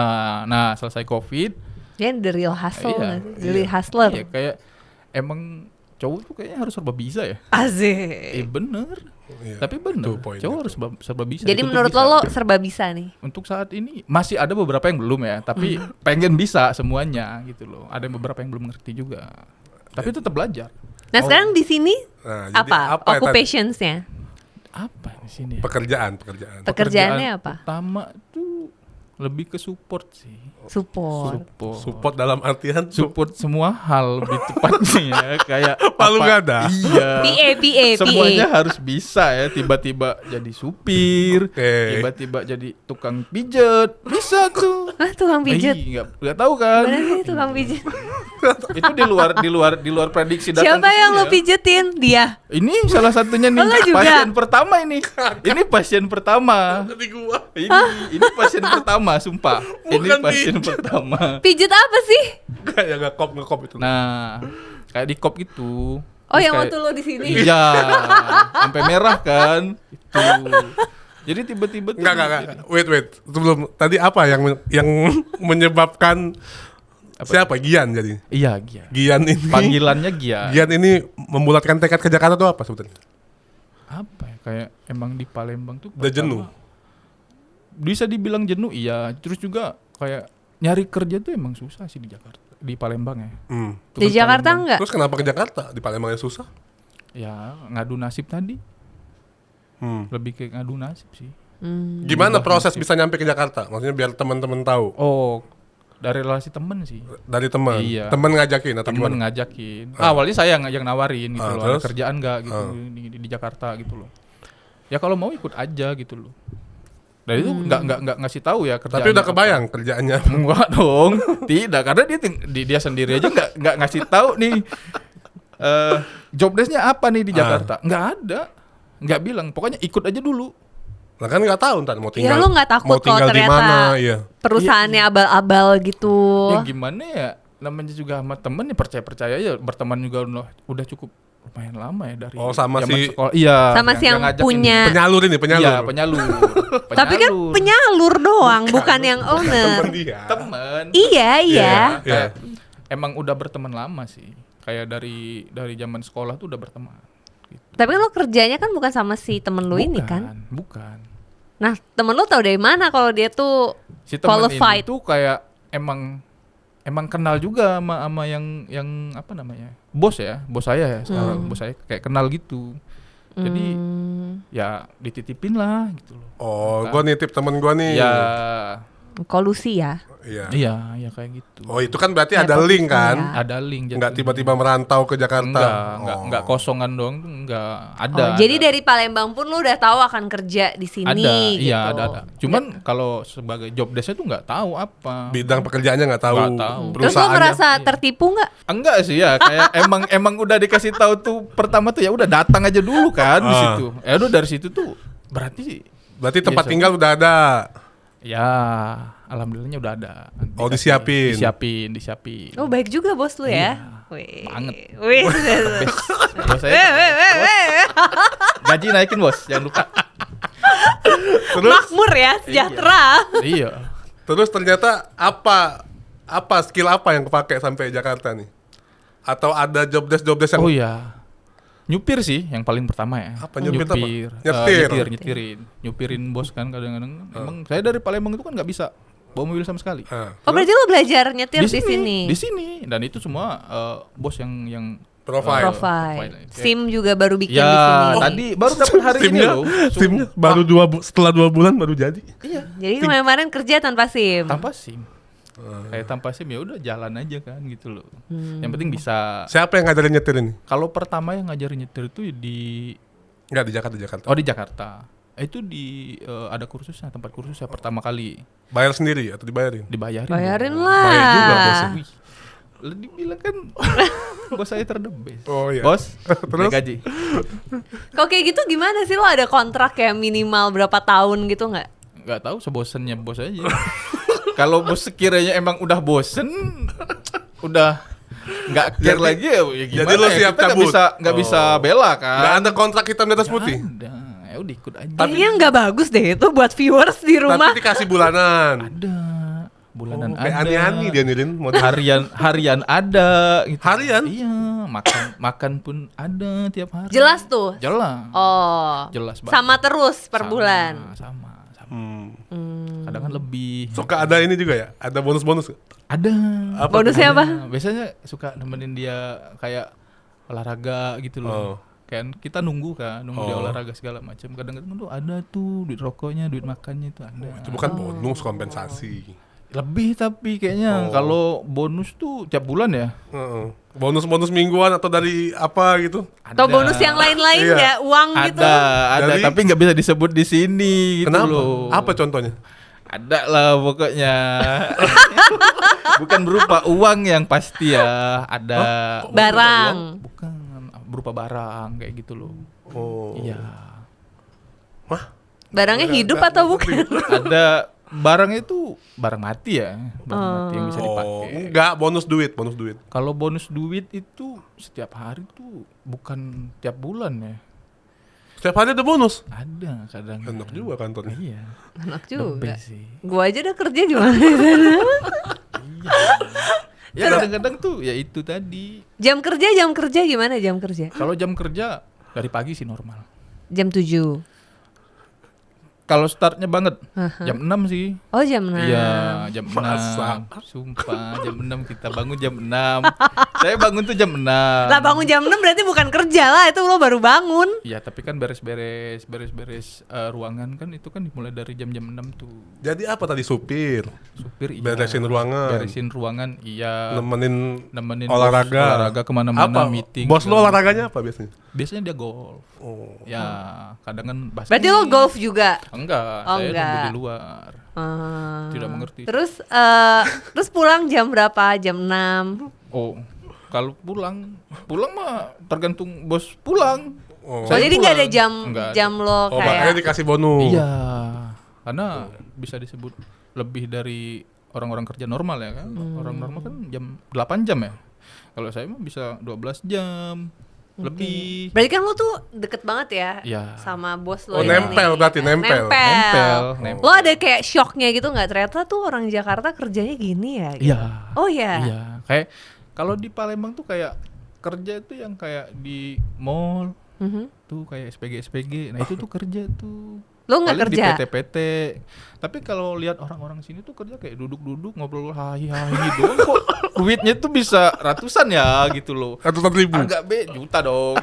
Speaker 1: nah selesai Covid,
Speaker 3: Dia the real hustle,
Speaker 1: Iya,
Speaker 3: nggak sih? The real hustler.
Speaker 1: ya kayak emang cowok tuh kayaknya harus serba bisa ya.
Speaker 3: Asik.
Speaker 1: Bener.
Speaker 2: Iya,
Speaker 1: Tapi bener,
Speaker 2: itu poinnya
Speaker 1: cowok
Speaker 2: tuh.
Speaker 1: harus serba bisa.
Speaker 3: Jadi
Speaker 1: Itu tuh
Speaker 3: menurut
Speaker 1: bisa.
Speaker 3: lo serba bisa nih?
Speaker 1: Untuk saat ini masih ada beberapa yang belum ya, tapi pengen bisa semuanya gitu loh. Ada beberapa yang belum ngerti juga. Tapi tetap belajar.
Speaker 3: Nah sekarang di sini
Speaker 2: Nah, jadi
Speaker 3: apa?
Speaker 2: ya tadi?
Speaker 3: Occupations-nya?
Speaker 1: Apa di sini? Ya?
Speaker 2: Pekerjaan.
Speaker 3: Pekerjaannya apa?
Speaker 1: Utama tuh Lebih ke support sih.
Speaker 3: Support.
Speaker 2: Support dalam artian
Speaker 1: Support semua hal lebih tepatnya ya. Kayak
Speaker 2: Palu
Speaker 1: apa-
Speaker 2: gada.
Speaker 1: Iya.
Speaker 3: PA.
Speaker 1: Semuanya harus bisa ya. Tiba-tiba jadi supir,
Speaker 2: Oke.
Speaker 1: tiba-tiba jadi tukang pijet, bisa tuh.
Speaker 3: Ah, tukang pijet.
Speaker 1: Nggak tahu kan?
Speaker 3: Mana sih tukang pijet?
Speaker 1: Itu di luar prediksi datang
Speaker 3: Siapa
Speaker 1: ke
Speaker 3: yang
Speaker 1: sini
Speaker 3: lo
Speaker 1: ya.
Speaker 3: pijetin? Dia.
Speaker 1: Ini salah satunya nih
Speaker 3: Oh, lo juga?
Speaker 1: pasien pertama ini. Ini pasien pertama.
Speaker 2: Di gua.
Speaker 1: Ini pasien pertama, sumpah. Ini
Speaker 2: Bukan
Speaker 1: pasien
Speaker 2: pijet.
Speaker 1: pertama.
Speaker 3: Pijet apa sih?
Speaker 2: Kayak ngekop itu.
Speaker 1: Nah, kayak di kop itu.
Speaker 3: Oh,
Speaker 1: Terus
Speaker 3: yang
Speaker 1: kayak-
Speaker 3: waktu lo di sini.
Speaker 1: Iya, sampai merah kan. Itu. Jadi tiba-tiba tuh
Speaker 2: Enggak. Wait. Sebelum tadi apa yang menyebabkan siapa Gian jadi?
Speaker 1: Iya, Gia.
Speaker 2: Gian ini.
Speaker 1: Panggilannya Gia.
Speaker 2: Gian ini membulatkan tekad ke Jakarta tuh apa sebetulnya?
Speaker 1: Apa ya? Kayak emang di Palembang tuh
Speaker 2: Udah
Speaker 1: pertama-
Speaker 2: jenuh.
Speaker 1: Bisa dibilang jenuh, iya. Terus juga kayak nyari kerja tuh emang susah sih di Jakarta, di Palembang ya. Tuh
Speaker 3: Di
Speaker 1: kan
Speaker 3: Jakarta
Speaker 1: Palembang.
Speaker 3: enggak?
Speaker 2: Terus kenapa ke Jakarta? Di Palembang yang susah?
Speaker 1: Ya, ngadu nasib tadi. Lebih ke ngadu nasib sih.
Speaker 2: Gimana
Speaker 1: Berubah
Speaker 2: proses
Speaker 1: nasib.
Speaker 2: bisa nyampe ke Jakarta? Maksudnya biar teman-teman tahu.
Speaker 1: Oh, dari relasi temen sih.
Speaker 2: Dari teman.
Speaker 1: Iya.
Speaker 2: Teman ngajakin atau
Speaker 1: Temen
Speaker 2: gimana?
Speaker 1: ngajakin. Awalnya saya yang nawarin gitu loh. Ada
Speaker 2: Terus?
Speaker 1: kerjaan nggak gitu di Jakarta gitu loh. Ya kalau mau ikut aja gitu loh. Dan itu nggak ngasih tahu ya kerjaan.
Speaker 2: Tapi udah kebayang kerjaannya.
Speaker 1: Enggak dong, tidak, karena dia sendiri aja nggak ngasih tahu nih job desk-nya apa nih di Jakarta, nggak ada, nggak bilang, pokoknya ikut aja dulu.
Speaker 2: Nah kan nggak tahu ntar mau
Speaker 3: Ya
Speaker 2: tinggal.
Speaker 3: lu nggak takut
Speaker 2: mau tinggal
Speaker 3: kalau
Speaker 2: di
Speaker 3: ternyata
Speaker 2: mana? Iya.
Speaker 3: perusahaannya abal-abal gitu.
Speaker 1: Ya gimana ya, namanya juga sama temen ya percaya aja, berteman juga udah cukup lumayan lama ya dari
Speaker 2: Oh, sama
Speaker 1: zaman
Speaker 2: si-
Speaker 1: sekolah. Iya,
Speaker 3: Sama si yang
Speaker 1: ngajakin.
Speaker 3: punya.
Speaker 2: Penyalur ini, penyalur.
Speaker 1: Iya, penyalur.
Speaker 3: Tapi kan penyalur doang, bukan yang
Speaker 2: Temen
Speaker 3: owner.
Speaker 2: dia.
Speaker 1: temen.
Speaker 3: Iya.
Speaker 2: Iya.
Speaker 1: Kayak, emang udah berteman lama sih. Kayak dari zaman sekolah tuh udah berteman. Gitu.
Speaker 3: Tapi lo kerjanya kan bukan sama si temen lo ini kan?
Speaker 1: Bukan.
Speaker 3: Nah, temen lo tahu dari mana kalau dia tuh
Speaker 1: Si temen
Speaker 3: qualified?
Speaker 1: ini tuh kayak emang kenal juga sama yang apa namanya? Bos ya, bos saya ya sekarang. Bos saya kayak kenal gitu. Jadi ya dititipin lah gitu loh.
Speaker 2: Oh, gua nitip temen gua nih.
Speaker 1: Ya,
Speaker 3: Kolusi ya.
Speaker 2: Iya.
Speaker 1: iya kayak gitu.
Speaker 2: Oh, itu kan berarti
Speaker 3: Ya,
Speaker 2: ada link
Speaker 3: bagusnya
Speaker 2: kan?
Speaker 3: ya.
Speaker 1: Ada link
Speaker 2: Nggak
Speaker 1: jatuhnya.
Speaker 2: tiba-tiba merantau ke Jakarta.
Speaker 1: Enggak kosongan doang tuh enggak
Speaker 3: Oh,
Speaker 1: ada.
Speaker 3: jadi
Speaker 1: ada.
Speaker 3: dari Palembang pun lo udah tahu akan kerja di sini.
Speaker 1: ada,
Speaker 3: gitu.
Speaker 1: iya ada. Cuman kalau sebagai job desk-nya tuh nggak tahu apa.
Speaker 2: Bidang pekerjaannya nggak tahu.
Speaker 1: Nggak tahu.
Speaker 3: Terus lo
Speaker 2: Perusahaannya.
Speaker 3: merasa tertipu nggak?
Speaker 1: Enggak sih ya, kayak emang udah dikasih tahu tuh pertama tuh ya udah datang aja dulu kan di situ. Ya udah dari situ tuh berarti
Speaker 2: Berarti tempat
Speaker 1: Biasa.
Speaker 2: tinggal udah ada.
Speaker 1: ya alhamdulillahnya udah ada. Nanti
Speaker 2: Oh,
Speaker 1: kasih-
Speaker 2: disiapin.
Speaker 1: disiapin.
Speaker 3: Oh, baik juga bos lu ya. Wih.
Speaker 1: banget.
Speaker 3: Wih.
Speaker 1: Bos saya gaji naikin bos, jangan lupa.
Speaker 2: Terus
Speaker 3: Makmur ya, sejahtera.
Speaker 1: Iya.
Speaker 2: terus ternyata apa skill apa yang kepake sampai Jakarta nih? Atau ada job desk yang
Speaker 1: Oh iya. Nyupir sih yang paling pertama ya.
Speaker 2: Apa, nyupir apa?
Speaker 1: Nyetirin. Nyupirin bos kan kadang-kadang. Emang saya dari Palembang itu kan nggak bisa bawa mobil sama sekali.
Speaker 3: Oh, berarti lo belajar nyetir di sini.
Speaker 1: Di sini. Dan itu semua bos yang
Speaker 2: profile.
Speaker 3: Profile.
Speaker 1: Kayak-
Speaker 3: SIM juga baru bikin
Speaker 1: Ya,
Speaker 3: di sini.
Speaker 1: tadi baru dapat hari ini loh.
Speaker 2: SIM-nya baru setelah 2 bulan baru jadi.
Speaker 1: Iya.
Speaker 3: Jadi kemarin kerja tanpa SIM.
Speaker 1: Tanpa SIM. Kayak tanpa SIM ya udah jalan aja kan gitu loh. Yang penting bisa.
Speaker 2: Siapa yang ngajarin nyetir ini?
Speaker 1: Kalau pertama yang ngajarin nyetir itu di
Speaker 2: Enggak di Jakarta.
Speaker 1: di Jakarta. Itu di ada kursusnya, tempat kursusnya pertama kali
Speaker 2: Bayar sendiri atau dibayarin?
Speaker 1: dibayarin.
Speaker 3: Bayarin
Speaker 1: dong.
Speaker 3: lah.
Speaker 2: Bayar juga bosnya.
Speaker 1: Wih. Lah dibilang kan bos saya terdebes.
Speaker 2: Oh, iya.
Speaker 1: Bos,
Speaker 2: Terus?
Speaker 1: naik gaji.
Speaker 3: Kok kayak gitu gimana sih, lo ada kontrak kayak minimal berapa tahun gitu nggak?
Speaker 1: Nggak tahu sebosennya bos aja. Kalau bos sekiranya emang udah bosen, udah nggak care lagi ya gimana?
Speaker 2: jadi lo
Speaker 1: ya?
Speaker 2: siap
Speaker 1: Kita
Speaker 2: cabut?
Speaker 1: nggak bisa bela kan?
Speaker 2: Nggak ada kontrak hitam di atas putih.
Speaker 1: Ada. Ya udah ikut aja.
Speaker 3: Kayaknya nggak bagus deh itu buat viewers di rumah.
Speaker 2: Tapi dikasih bulanan.
Speaker 1: Ada. Bulanan
Speaker 2: Kayak
Speaker 1: ada.
Speaker 2: ani-ani dia nirin model.
Speaker 1: Harian ada gitu.
Speaker 2: Harian?
Speaker 1: Iya, makan pun ada tiap hari.
Speaker 3: Jelas tuh.
Speaker 1: Jelas.
Speaker 3: Oh.
Speaker 1: Jelas banget.
Speaker 3: Sama terus per
Speaker 1: Sama,
Speaker 3: bulan.
Speaker 1: Sama.
Speaker 3: Hmm.
Speaker 1: Kadang kan lebih.
Speaker 2: Suka ada ini juga ya? Ada bonus-bonus?
Speaker 1: Ada.
Speaker 3: Bonusnya apa?
Speaker 1: Biasanya suka nemenin dia kayak olahraga gitu
Speaker 2: Oh.
Speaker 1: loh. kan kita nunggu di
Speaker 2: Oh.
Speaker 1: olahraga segala macam. Kadang-kadang tuh ada tuh duit rokoknya, duit makannya itu ada.
Speaker 2: Itu bukan bonus, kompensasi.
Speaker 1: Lebih tapi kayaknya kalau bonus tuh tiap bulan ya.
Speaker 2: Heeh. Bonus-bonus mingguan atau dari apa gitu.
Speaker 3: Atau bonus yang lain-lain
Speaker 2: Iya.
Speaker 3: ya, uang gitu.
Speaker 1: Ada
Speaker 2: Dari-
Speaker 1: tapi nggak bisa disebut di sini gitu
Speaker 2: Kenapa?
Speaker 1: loh.
Speaker 2: Apa contohnya?
Speaker 1: Ada lah pokoknya. Bukan berupa uang yang pasti ya, ada
Speaker 3: Barang.
Speaker 1: bukan berupa barang kayak gitu loh.
Speaker 2: Oh.
Speaker 1: Iya.
Speaker 3: Barangnya hidup atau bukan?
Speaker 1: Ada barang itu barang mati ya, barang mati yang bisa
Speaker 2: Oh,
Speaker 1: dipakai.
Speaker 2: enggak, bonus duit.
Speaker 1: Kalau bonus duit itu setiap hari tuh bukan tiap bulan ya.
Speaker 2: Setiap hari ada bonus.
Speaker 1: Ada kadang.
Speaker 2: Enak juga kantornya.
Speaker 1: Iya.
Speaker 3: Enak
Speaker 1: The
Speaker 3: juga.
Speaker 1: best sih.
Speaker 3: Gua aja udah kerja gimana di sana.
Speaker 1: Ya kadang-kadang tuh ya itu tadi.
Speaker 3: Jam kerja gimana jam kerja?
Speaker 1: Kalau jam kerja dari pagi sih normal.
Speaker 3: Jam 7.
Speaker 1: Kalau startnya banget jam 6 sih.
Speaker 3: Oh jam 6.
Speaker 1: Iya, jam 6.
Speaker 2: Masa?
Speaker 1: Sumpah, jam 6 kita bangun jam 6. Saya bangun tuh jam 6.
Speaker 3: Lah bangun jam 6 berarti bukan kerja lah, itu lo baru bangun.
Speaker 1: Iya, tapi kan beres-beres ruangan kan itu kan dimulai dari jam-jam 6 tuh.
Speaker 2: Jadi apa tadi, supir?
Speaker 1: Supir iya.
Speaker 2: Beresin ruangan.
Speaker 1: Beresin ruangan iya.
Speaker 2: Nemenin
Speaker 1: bos
Speaker 2: olahraga
Speaker 1: kemana-mana,
Speaker 2: apa?
Speaker 1: meeting.
Speaker 2: Bos lo
Speaker 1: segala
Speaker 2: olahraganya apa biasanya?
Speaker 1: macam. Biasanya dia golf.
Speaker 2: Oh.
Speaker 1: Ya, kadang kan basket.
Speaker 3: Berarti lo golf juga.
Speaker 1: Enggak,
Speaker 3: Oh,
Speaker 1: saya
Speaker 3: enggak.
Speaker 1: nunggu di luar. Tidak mengerti.
Speaker 3: Terus pulang jam berapa? Jam 6.
Speaker 1: Oh, kalau pulang mah tergantung bos pulang.
Speaker 2: Oh.
Speaker 3: Oh, jadi nggak ada
Speaker 1: pulang.
Speaker 3: jam
Speaker 1: Nggak ada.
Speaker 3: jam lo
Speaker 2: Oh, makanya
Speaker 3: kayak.
Speaker 2: dikasih bonus.
Speaker 1: Iya, karena bisa disebut lebih dari orang-orang kerja normal ya kan. Orang normal kan jam 8 jam ya. Kalau saya mah bisa 12 jam lebih.
Speaker 3: Berarti kan lo tuh deket banget ya
Speaker 1: Iya.
Speaker 3: sama bos lo.
Speaker 2: Oh,
Speaker 3: ini.
Speaker 2: nempel berarti, nempel.
Speaker 1: Nempel.
Speaker 3: Lo ada kayak shocknya gitu nggak? Ternyata tuh orang Jakarta kerjanya gini ya. Gitu.
Speaker 1: Iya.
Speaker 3: Oh ya.
Speaker 1: Iya, kayak kalau di Palembang tuh kayak kerja itu yang kayak di mall tuh kayak SPG. Nah, itu tuh kerja tuh.
Speaker 3: Lo nggak
Speaker 1: Paling
Speaker 3: kerja?
Speaker 1: di PT-PT. Tapi kalau lihat orang-orang sini tuh kerja kayak duduk-duduk ngobrol hahi-hahi doang kok. Duitnya tuh bisa ratusan ya gitu loh.
Speaker 2: Ratusan ribu.
Speaker 1: Agak juta dong.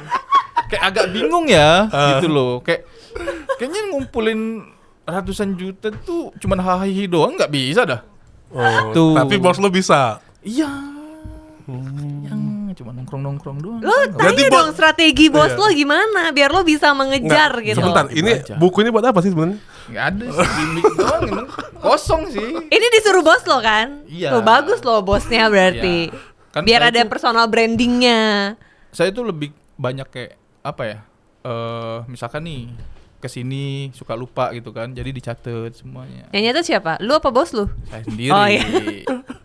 Speaker 1: Kayak agak bingung ya gitu loh. Kayaknya ngumpulin ratusan juta tuh cuman hahi doang nggak bisa dah.
Speaker 2: Oh,
Speaker 1: Tuh.
Speaker 2: tapi bos lo bisa.
Speaker 1: Iya. Yang cuma nongkrong-nongkrong doang.
Speaker 3: Lo
Speaker 2: Jadi
Speaker 3: tanya dong strategi bos
Speaker 2: Iya.
Speaker 3: lo gimana biar lo bisa mengejar
Speaker 2: Nggak,
Speaker 3: gitu.
Speaker 2: sebentar, ini
Speaker 1: Baca.
Speaker 2: buku ini buat apa sih sebenarnya?
Speaker 1: Nggak ada sih, gimmick doang emang kosong sih.
Speaker 3: Ini disuruh bos lo kan?
Speaker 1: Iya.
Speaker 3: Tuh bagus lo bosnya berarti.
Speaker 1: Iya. Kan
Speaker 3: Biar
Speaker 1: saya
Speaker 3: ada
Speaker 1: tuh-
Speaker 3: personal brandingnya.
Speaker 1: Saya tuh lebih banyak kayak apa ya? Misalkan nih kesini suka lupa gitu kan, jadi dicatat semuanya.
Speaker 3: Yang nyata siapa? Lu apa bos lu?
Speaker 1: Saya sendiri.
Speaker 3: Oh, iya.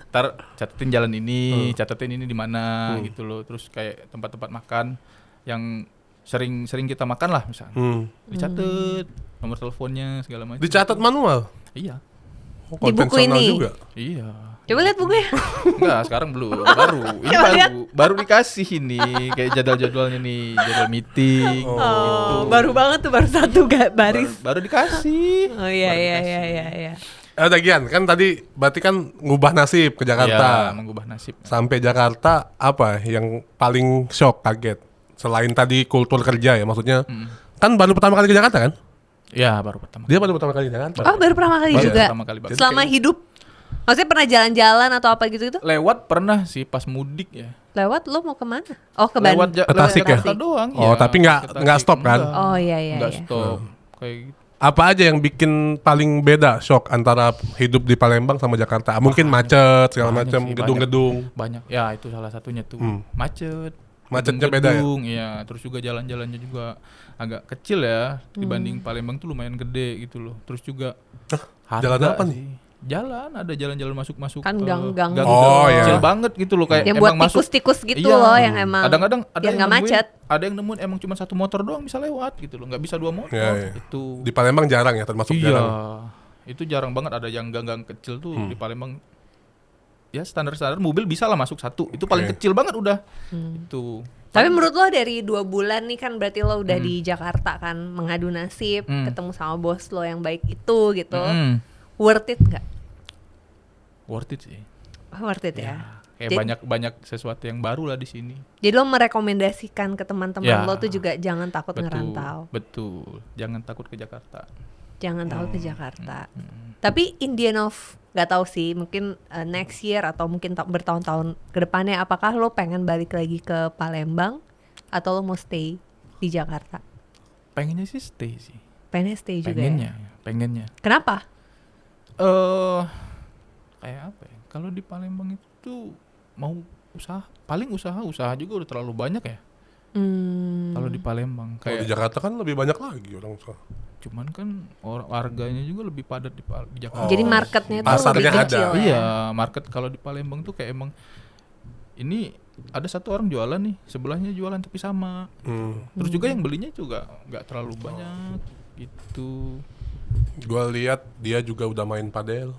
Speaker 1: Ntar catetin jalan ini, catetin ini di mana gitu loh. Terus kayak tempat-tempat makan yang sering kita makan lah misalnya. Dicatat nomor teleponnya segala macam.
Speaker 2: Dicatat manual.
Speaker 1: Iya.
Speaker 2: Oh,
Speaker 3: Di buku
Speaker 2: konvensional
Speaker 3: ini?
Speaker 2: juga.
Speaker 1: Iya.
Speaker 3: Coba lihat bukunya.
Speaker 1: Enggak, sekarang belum. Baru. Ini
Speaker 3: Coba lihat.
Speaker 1: baru dikasih ini kayak jadwal-jadwalnya nih, jadwal meeting.
Speaker 3: Oh, baru banget tuh, baru satu baris.
Speaker 1: Baru dikasih.
Speaker 3: Oh iya
Speaker 1: Baru
Speaker 3: iya
Speaker 1: dikasih.
Speaker 3: iya.
Speaker 2: Ada Gian, kan tadi berarti kan ngubah nasib ke
Speaker 1: Iya,
Speaker 2: Jakarta.
Speaker 1: mengubah nasib.
Speaker 2: Sampai Jakarta apa yang paling shock, kaget? Selain tadi kultur kerja ya, maksudnya kan baru pertama kali ke Jakarta kan?
Speaker 1: Ya, baru pertama.
Speaker 2: Dia baru pertama kali ke Jakarta.
Speaker 3: Oh baru pertama kali
Speaker 1: Baru
Speaker 3: juga.
Speaker 1: pertama kali banget.
Speaker 3: Selama hidup. Maksudnya pernah jalan-jalan atau apa gitu itu?
Speaker 1: Lewat pernah sih pas mudik ya.
Speaker 3: Lewat lo mau kemana? Oh ke
Speaker 1: Lewat
Speaker 3: Bandung.
Speaker 2: Ke Tasik ya?
Speaker 1: Jakarta doang.
Speaker 2: Oh,
Speaker 1: ya.
Speaker 2: tapi nggak
Speaker 1: Ke Tasik.
Speaker 2: stop kan?
Speaker 1: Enggak.
Speaker 3: Oh iya iya.
Speaker 1: Nggak
Speaker 3: iya.
Speaker 1: stop. Kayak gitu.
Speaker 2: Apa aja yang bikin paling beda shock antara hidup di Palembang sama Jakarta? Mungkin macet segala
Speaker 1: Banyak
Speaker 2: macam,
Speaker 1: sih,
Speaker 2: gedung-gedung.
Speaker 1: Banyak. Ya, itu salah satunya tuh. Macet.
Speaker 2: Macetnya beda ya?
Speaker 1: Gedung, iya. Terus juga jalan-jalannya juga agak kecil ya dibanding Palembang tuh lumayan gede gitu loh. Terus juga harga
Speaker 2: jalan apa nih?
Speaker 1: sih. Jalan, ada jalan-jalan masuk-masuk.
Speaker 3: Kan gang-gang
Speaker 1: gang
Speaker 2: Oh, iya.
Speaker 1: kecil banget gitu loh kayak
Speaker 3: Yang
Speaker 1: emang
Speaker 3: buat
Speaker 1: masuk.
Speaker 3: tikus-tikus gitu
Speaker 1: Iya.
Speaker 3: loh yang emang.
Speaker 1: Kadang-kadang ada
Speaker 3: biar
Speaker 1: yang
Speaker 3: nggak
Speaker 1: nemuin,
Speaker 3: macet.
Speaker 1: ada yang nemuin emang cuma satu motor doang bisa lewat gitu loh, nggak bisa dua motor.
Speaker 2: Iya, iya.
Speaker 1: Itu
Speaker 2: Di Palembang jarang ya, termasuk
Speaker 1: iya,
Speaker 2: jarang.
Speaker 1: itu jarang banget ada yang gang-gang kecil tuh di Palembang. Ya standar-standar mobil bisa lah masuk satu, itu paling
Speaker 2: Oke.
Speaker 1: kecil banget udah. Itu.
Speaker 3: Tapi menurut lo dari 2 bulan nih kan berarti lo udah di Jakarta kan mengadu nasib, ketemu sama bos lo yang baik itu gitu.
Speaker 1: Mm,
Speaker 3: Worth it nggak?
Speaker 1: worth it sih.
Speaker 3: Oh, worth it ya.
Speaker 1: Kayak banyak sesuatu yang baru lah di sini.
Speaker 3: Jadi lo merekomendasikan ke teman-teman
Speaker 1: Ya.
Speaker 3: lo tuh juga jangan takut
Speaker 1: Betul,
Speaker 3: ngerantau.
Speaker 1: betul. Jangan takut ke Jakarta.
Speaker 3: Jangan takut ke Jakarta. Tapi in the end of, gak tahu sih, mungkin next year atau mungkin bertahun-tahun ke depannya, apakah lo pengen balik lagi ke Palembang atau lo mau stay di Jakarta?
Speaker 1: Pengennya sih stay sih.
Speaker 3: Pengennya stay juga ya?
Speaker 1: Pengennya.
Speaker 3: Kenapa?
Speaker 1: Kayak apa ya? Kalau di Palembang itu mau paling usaha juga udah terlalu banyak ya. Kalau di Palembang
Speaker 2: Kalau di
Speaker 1: kayak
Speaker 2: Jakarta kan lebih banyak lagi orang usaha.
Speaker 1: cuman kan harganya juga lebih padat di Jakarta.
Speaker 3: Jadi marketnya tuh
Speaker 2: pasarnya
Speaker 3: lebih
Speaker 2: ada.
Speaker 3: kecil ya?
Speaker 1: Iya, market kalau di Palembang tuh kayak emang ini ada satu orang jualan nih, sebelahnya jualan tapi sama. Terus juga yang belinya juga nggak terlalu banyak gitu.
Speaker 2: Gue lihat dia juga udah main padel.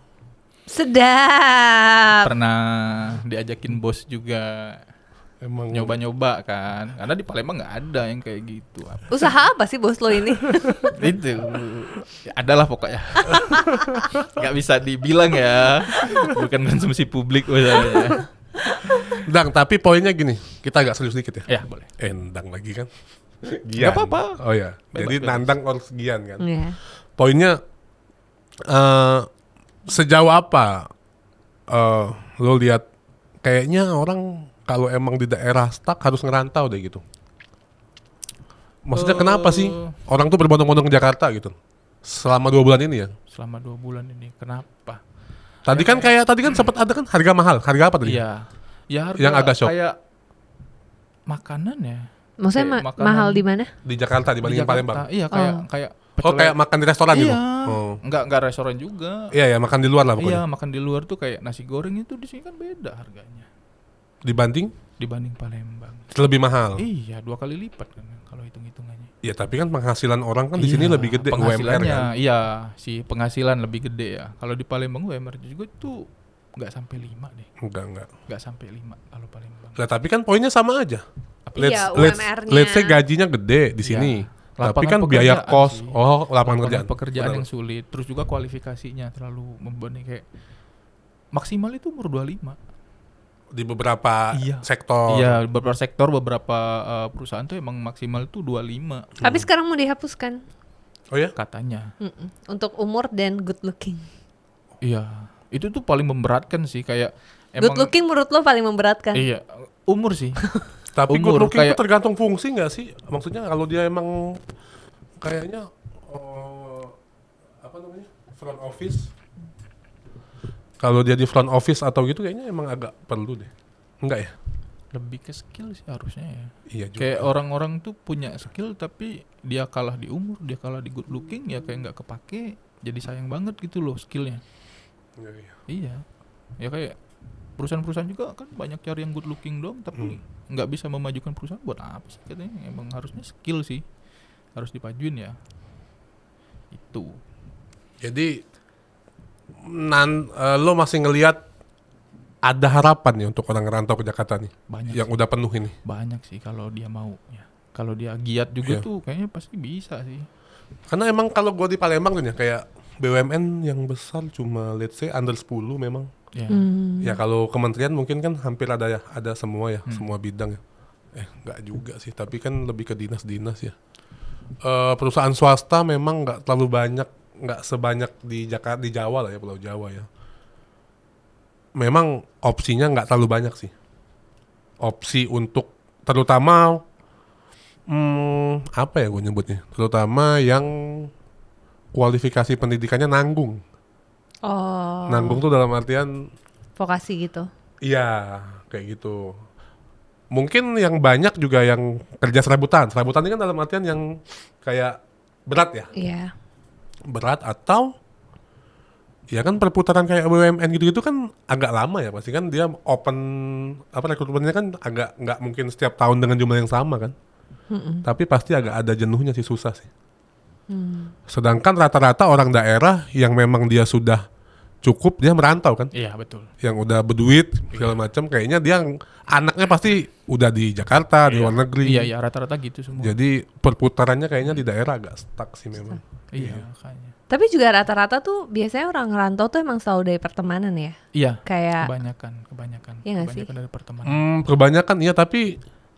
Speaker 3: Sedap.
Speaker 1: Pernah diajakin bos juga
Speaker 2: Emang
Speaker 1: nyoba-nyoba kan, karena di Palembang nggak ada yang kayak gitu.
Speaker 3: Usaha apa sih bos lo ini?
Speaker 1: Itu adalah pokoknya nggak bisa dibilang ya, bukan konsumsi publik usahanya.
Speaker 2: Dang, tapi poinnya gini, kita agak serius dikit ya.
Speaker 1: Ya boleh.
Speaker 2: Endang lagi kan?
Speaker 1: Nggak apa-apa.
Speaker 2: Oh ya,
Speaker 1: Bebas,
Speaker 2: jadi
Speaker 1: bebas.
Speaker 2: nandang or segian kan.
Speaker 3: Iya.
Speaker 2: Poinnya sejauh apa lo lihat kayaknya orang kalau emang di daerah stuck harus ngerantau deh gitu. Maksudnya kenapa sih orang tuh berbondong-bondong ke Jakarta gitu selama 2 bulan ini ya?
Speaker 1: Selama 2 bulan ini kenapa?
Speaker 2: Tadi kan sempat ada kan harga mahal. Harga apa tadi?
Speaker 1: Iya, ya harga
Speaker 2: Yang agak shock.
Speaker 1: kayak makanan ya.
Speaker 3: Maksudnya
Speaker 1: Kayak makanan
Speaker 3: mahal di mana?
Speaker 2: Di Jakarta
Speaker 1: Di
Speaker 2: dibandingin
Speaker 1: Jakarta.
Speaker 2: Palembang.
Speaker 1: Iya kayak
Speaker 2: Oh, kayak makan di restoran gitu.
Speaker 1: iya.
Speaker 2: Oh.
Speaker 1: Enggak restoran juga.
Speaker 2: Iya ya, makan di luar lah pokoknya.
Speaker 1: Iya, makan di luar tuh kayak nasi goreng itu di sini kan beda harganya dibanding Palembang.
Speaker 2: Lebih mahal.
Speaker 1: Iya, 2 kali lipat kan kalau hitung-hitungannya.
Speaker 2: Ya tapi kan penghasilan orang kan di sini lebih gede UMR
Speaker 1: penghasilannya,
Speaker 2: kan.
Speaker 1: iya, si penghasilan lebih gede ya. Kalau di Palembang UMR juga tuh nggak sampai 5 deh.
Speaker 2: Enggak.
Speaker 1: Nggak sampai 5 kalau Palembang.
Speaker 2: Lah tapi kan poinnya sama aja.
Speaker 3: Iya, UMR-nya.
Speaker 2: Let's say gajinya gede di sini.
Speaker 1: Iya.
Speaker 2: Tapi kan
Speaker 1: Lapangan
Speaker 2: biaya
Speaker 1: pekerjaan
Speaker 2: kos.
Speaker 1: sih.
Speaker 2: Oh, lapangan
Speaker 1: Pekerjaan
Speaker 2: Benar.
Speaker 1: yang sulit, terus juga kualifikasinya terlalu membebani kayak maksimal itu umur 25.
Speaker 2: Di beberapa
Speaker 1: Iya.
Speaker 2: sektor.
Speaker 1: Iya, beberapa sektor, beberapa perusahaan tuh emang maksimal tuh 25
Speaker 3: Tapi sekarang mau dihapuskan.
Speaker 2: Oh ya?
Speaker 1: katanya.
Speaker 3: Untuk umur dan good looking.
Speaker 1: Iya, itu tuh paling memberatkan sih kayak
Speaker 3: Good looking menurut lo paling memberatkan?
Speaker 1: Iya, umur sih.
Speaker 2: Tapi good
Speaker 1: Umur,
Speaker 2: looking itu
Speaker 1: kayak-
Speaker 2: tergantung fungsi nggak sih? Maksudnya kalau dia emang kayaknya apa namanya? Front office. Kalau dia di front office atau gitu kayaknya emang agak perlu deh. Enggak ya?
Speaker 1: Lebih ke skill sih harusnya ya.
Speaker 2: Iya juga.
Speaker 1: Kayak orang-orang tuh punya skill tapi dia kalah di umur, dia kalah di good looking ya kayak nggak kepake, jadi sayang banget gitu loh skillnya.
Speaker 2: Iya.
Speaker 1: Iya, ya kayak perusahaan-perusahaan juga kan banyak cari yang good looking dong, tapi nggak bisa memajukan perusahaan buat apa sih katanya? Emang harusnya skill sih harus dipajuin ya. Itu.
Speaker 2: Jadi lo masih ngelihat ada harapan nih untuk orang ngerantau ke Jakarta nih
Speaker 1: Banyak
Speaker 2: yang
Speaker 1: sih.
Speaker 2: udah penuh ini.
Speaker 1: Banyak sih kalau dia mau ya. Kalau dia giat juga
Speaker 2: Iya.
Speaker 1: tuh kayaknya pasti bisa sih.
Speaker 2: Karena emang kalau gue di Palembang tuh ya kayak BUMN yang besar cuma let's say under 10 memang.
Speaker 1: Ya.
Speaker 2: Ya kalau kementerian mungkin kan hampir ada ya, ada semua ya, semua bidang ya. Nggak juga sih, tapi kan lebih ke dinas-dinas ya. Perusahaan swasta memang nggak terlalu banyak, nggak sebanyak di Jakarta, di Jawa lah ya, Pulau Jawa ya. Memang opsinya nggak terlalu banyak sih. Opsi untuk terutama apa ya gue nyebutnya? Terutama yang kualifikasi pendidikannya nanggung.
Speaker 3: Oh,
Speaker 2: Nanggung tuh dalam artian
Speaker 3: vokasi gitu.
Speaker 2: iya, kayak gitu. Mungkin yang banyak juga yang kerja serabutan. Serabutan ini kan dalam artian yang kayak berat ya.
Speaker 3: Iya.
Speaker 2: Berat atau ya kan perputaran kayak BUMN gitu-gitu kan agak lama ya. Pasti kan dia open rekrutmennya kan agak nggak mungkin setiap tahun dengan jumlah yang sama kan. Tapi pasti agak ada jenuhnya sih, susah sih. Sedangkan rata-rata orang daerah yang memang dia sudah cukup dia merantau kan.
Speaker 1: Iya, betul.
Speaker 2: Yang udah berduit segala macam kayaknya dia anaknya pasti udah di Jakarta, di luar negeri.
Speaker 1: Iya, rata-rata gitu semua.
Speaker 2: Jadi perputarannya kayaknya di daerah agak stuck sih memang.
Speaker 1: Iya, makanya.
Speaker 3: Tapi juga rata-rata tuh biasanya orang ngerantau tuh emang selalu dari pertemanan ya.
Speaker 1: Iya,
Speaker 3: Kayak
Speaker 1: kebanyakan.
Speaker 3: Iya nggak sih?
Speaker 1: Kebanyakan dari pertemanan.
Speaker 2: Kebanyakan iya, tapi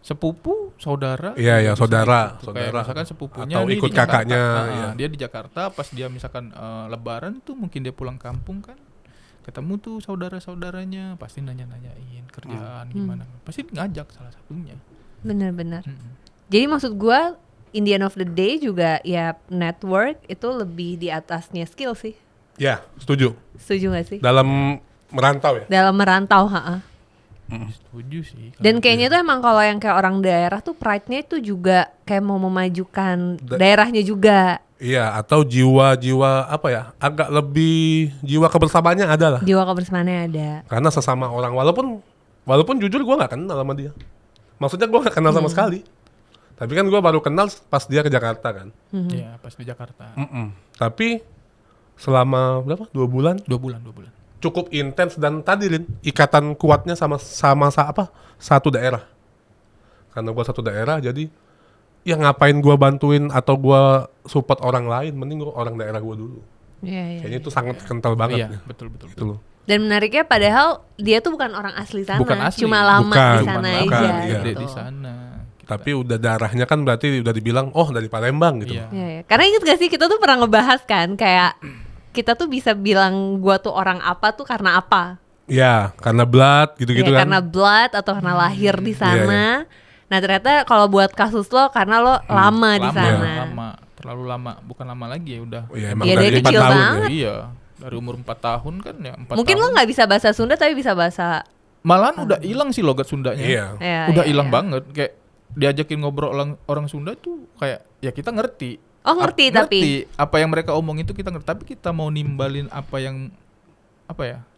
Speaker 1: Sepupu, saudara.
Speaker 2: Iya, iya,
Speaker 1: juga bisa
Speaker 2: saudara,
Speaker 1: gitu.
Speaker 2: saudara.
Speaker 1: Kayak misalkan sepupunya
Speaker 2: Atau
Speaker 1: nih
Speaker 2: ikut
Speaker 1: di Jakarta.
Speaker 2: kakaknya, iya.
Speaker 1: Dia di Jakarta, pas dia misalkan lebaran tuh mungkin dia pulang kampung kan. Ketemu tuh saudara-saudaranya, pasti nanya-nanyain kerjaan gimana. Pasti ngajak salah satunya.
Speaker 3: benar-benar.
Speaker 1: Mm-mm.
Speaker 3: Jadi maksud gua in the end of the day juga ya network itu lebih di atasnya skill sih.
Speaker 2: ya setuju.
Speaker 3: Setuju gak sih?
Speaker 2: Dalam merantau ya.
Speaker 3: Dalam merantau,
Speaker 1: Setuju sih.
Speaker 3: Dan kayaknya tuh emang kalau yang kayak orang daerah tuh pride-nya itu juga kayak mau memajukan daerahnya juga.
Speaker 2: Iya, atau jiwa-jiwa apa ya? Agak lebih jiwa kebersamaannya ada lah.
Speaker 3: Jiwa kebersamaannya ada.
Speaker 2: Karena sesama orang walaupun jujur gue nggak kenal sama dia. Maksudnya gue nggak kenal sama sekali. Tapi kan gue baru kenal pas dia ke Jakarta kan.
Speaker 1: Iya, pas di Jakarta.
Speaker 2: Tapi selama berapa? 2 bulan
Speaker 1: 2 bulan.
Speaker 2: cukup intens dan tadi Lin, ikatan kuatnya sama satu daerah. Karena gue satu daerah jadi ya ngapain gue bantuin atau gue support orang lain, mending gue orang daerah gue dulu.
Speaker 3: Iya.
Speaker 2: Kayaknya itu sangat kental banget
Speaker 1: Iya,
Speaker 2: nih.
Speaker 1: betul.
Speaker 2: Gitu loh.
Speaker 3: Dan menariknya padahal dia tuh bukan orang asli sana,
Speaker 1: Bukan asli.
Speaker 3: cuma lama
Speaker 2: Bukan,
Speaker 3: di sana
Speaker 2: bukan,
Speaker 3: aja
Speaker 2: iya.
Speaker 3: gitu.
Speaker 1: Di sana.
Speaker 2: Tapi udah darahnya kan berarti udah dibilang dari Palembang gitu.
Speaker 1: Iya.
Speaker 3: Iya, iya. Karena inget gak sih kita tuh pernah ngebahas kan kayak kita tuh bisa bilang gua tuh orang apa tuh karena apa?
Speaker 2: Ya, karena blood gitu-gitu
Speaker 3: Ya,
Speaker 2: kan.
Speaker 3: karena blood atau karena lahir di sana.
Speaker 2: Iya,
Speaker 3: Nah ternyata kalau buat kasus lo karena lo lama di sana.
Speaker 1: Lama, terlalu lama, bukan lama lagi ya udah.
Speaker 2: Oh, iya, emang
Speaker 3: Iya, dari
Speaker 2: 4
Speaker 3: kecil
Speaker 2: tahun
Speaker 3: banget.
Speaker 1: Iya, dari umur 4 tahun kan ya 4
Speaker 3: Mungkin
Speaker 1: tahun.
Speaker 3: lo nggak bisa bahasa Sunda tapi bisa bahasa.
Speaker 1: Malahan udah hilang sih logat Sundanya.
Speaker 2: Iya.
Speaker 3: Ya,
Speaker 1: Udah
Speaker 3: ya,
Speaker 1: hilang
Speaker 3: ya.
Speaker 1: banget, kayak diajakin ngobrol orang Sunda tuh kayak ya kita ngerti.
Speaker 3: Oh ngerti tapi.
Speaker 1: Apa yang mereka omong itu kita ngerti, tapi kita mau nimbalin apa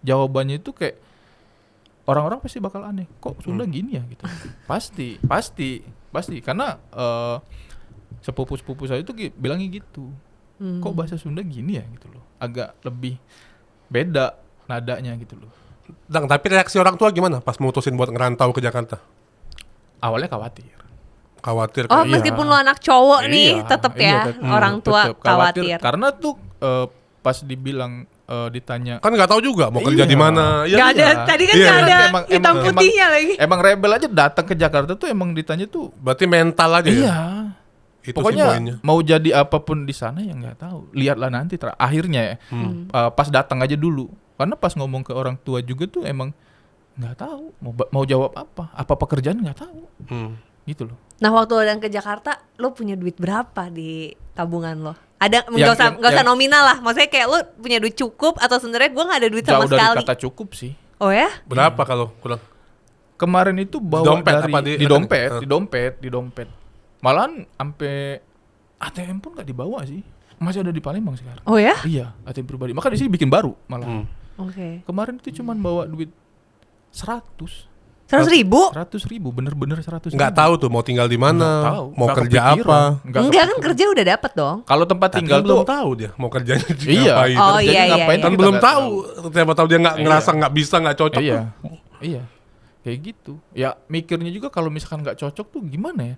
Speaker 1: jawabannya itu kayak orang-orang pasti bakal aneh. Kok Sunda gini ya gitu. Pasti karena sepupu-sepupu saya itu bilangnya gitu. Kok bahasa Sunda gini ya gitu loh. Agak lebih beda nadanya gitu loh.
Speaker 2: Dang, tapi reaksi orang tua gimana pas mutusin buat ngerantau ke Jakarta?
Speaker 1: Awalnya khawatir.
Speaker 2: Khawatir
Speaker 3: Oh
Speaker 2: kan?
Speaker 3: meskipun lo anak cowok nih
Speaker 1: Iya,
Speaker 3: tetep
Speaker 1: iya,
Speaker 3: ya orang tua
Speaker 1: tetep
Speaker 3: khawatir.
Speaker 1: Karena tuh pas dibilang ditanya
Speaker 2: Kan nggak tahu juga mau kerja
Speaker 1: Iya.
Speaker 2: di mana.
Speaker 3: Gak ada,
Speaker 1: iya.
Speaker 3: tadi kan
Speaker 2: Iya.
Speaker 3: gak ada
Speaker 1: Emang-
Speaker 3: hitam
Speaker 1: emang-
Speaker 3: putihnya lagi.
Speaker 1: emang rebel aja datang ke Jakarta tuh emang ditanya tuh
Speaker 2: Berarti mental aja ya.
Speaker 1: iya.
Speaker 2: Itu sih
Speaker 1: Pokoknya
Speaker 2: poinnya.
Speaker 1: mau jadi apapun di sana ya nggak tahu. Lihatlah nanti akhirnya ya. Pas datang aja dulu. Karena pas ngomong ke orang tua juga tuh emang nggak tahu mau jawab apa pekerjaan nggak tahu gitu loh.
Speaker 3: Nah waktu lo datang ke Jakarta, lo punya duit berapa di tabungan lo? Ada
Speaker 1: Yang-
Speaker 3: nggak usah
Speaker 1: yang-
Speaker 3: nominal lah. Maksudnya kayak lo punya duit cukup atau sebenarnya gue nggak ada duit sama
Speaker 1: Jauh dari
Speaker 3: sekali.
Speaker 1: kata cukup sih.
Speaker 3: Oh ya?
Speaker 2: Berapa kalau kurang?
Speaker 1: Kemarin itu bawa
Speaker 2: dompet
Speaker 1: dari
Speaker 2: apa
Speaker 1: di dompet. Malahan sampai ATM pun nggak dibawa sih. Masih ada di Palembang sekarang.
Speaker 3: Oh ya?
Speaker 1: Iya, ATM pribadi. Maka di sini bikin baru malah.
Speaker 3: Oke.
Speaker 1: Kemarin itu cuman bawa duit 100.
Speaker 3: 100.000?
Speaker 1: 100.000, bener-bener 100.000.
Speaker 2: Nggak tahu tuh mau tinggal di
Speaker 1: Nggak
Speaker 2: mana,
Speaker 1: tahu,
Speaker 2: mau
Speaker 1: nggak
Speaker 2: kerja
Speaker 1: kepikiran.
Speaker 2: apa.
Speaker 3: Enggak kan
Speaker 1: kepikiran.
Speaker 3: kerja udah dapet dong.
Speaker 1: Kalau tempat
Speaker 2: Tapi
Speaker 1: tinggal
Speaker 2: kan belum
Speaker 1: tuh
Speaker 2: tahu dia mau kerjanya juga
Speaker 1: iya.
Speaker 2: ngapain.
Speaker 3: Oh,
Speaker 1: Kerjanya
Speaker 3: iya,
Speaker 1: ngapain
Speaker 3: iya,
Speaker 1: tuh
Speaker 2: Kan
Speaker 1: kita
Speaker 2: belum
Speaker 1: nggak
Speaker 2: tahu. Siapa tahu dia nggak
Speaker 1: Iya.
Speaker 2: ngerasa nggak bisa nggak cocok.
Speaker 1: Iya.
Speaker 2: tuh.
Speaker 1: Iya. Kayak gitu. Ya mikirnya juga kalau misalkan nggak cocok tuh gimana ya?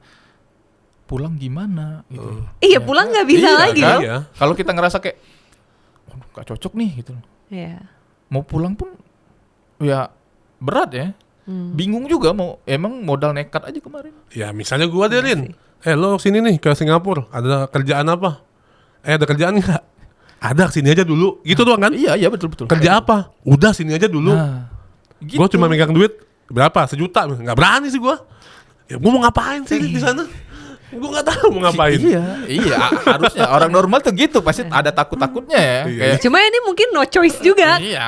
Speaker 1: Pulang gimana gitu.
Speaker 3: Iya pulang nggak bisa
Speaker 1: Iya,
Speaker 3: lagi
Speaker 1: kan?
Speaker 3: loh.
Speaker 2: Iya.
Speaker 1: Kalau kita ngerasa kayak "Waduh, nggak cocok nih gitu.
Speaker 3: Iya.
Speaker 1: Mau pulang pun ya berat ya. Bingung juga mau emang modal nekat aja kemarin.
Speaker 2: Ya misalnya gua deh
Speaker 3: Iya
Speaker 2: Rin. Lo sini nih ke Singapura. Ada kerjaan apa? Ada kerjaan nggak? Ada, sini aja dulu. Gitu doang kan?
Speaker 1: Iya betul.
Speaker 2: Kerja apa? Udah sini aja dulu.
Speaker 1: Nah, gitu.
Speaker 2: Gue cuma megang duit berapa? 1 juta. Nggak berani sih gue. Ya gue mau ngapain sih di sana? Gue nggak tahu mau ngapain.
Speaker 1: Iya, harusnya orang normal tuh gitu, pasti ada takut-takutnya ya.
Speaker 2: Iya.
Speaker 1: Kayak
Speaker 3: Cuma ini mungkin no choice juga.
Speaker 1: iya,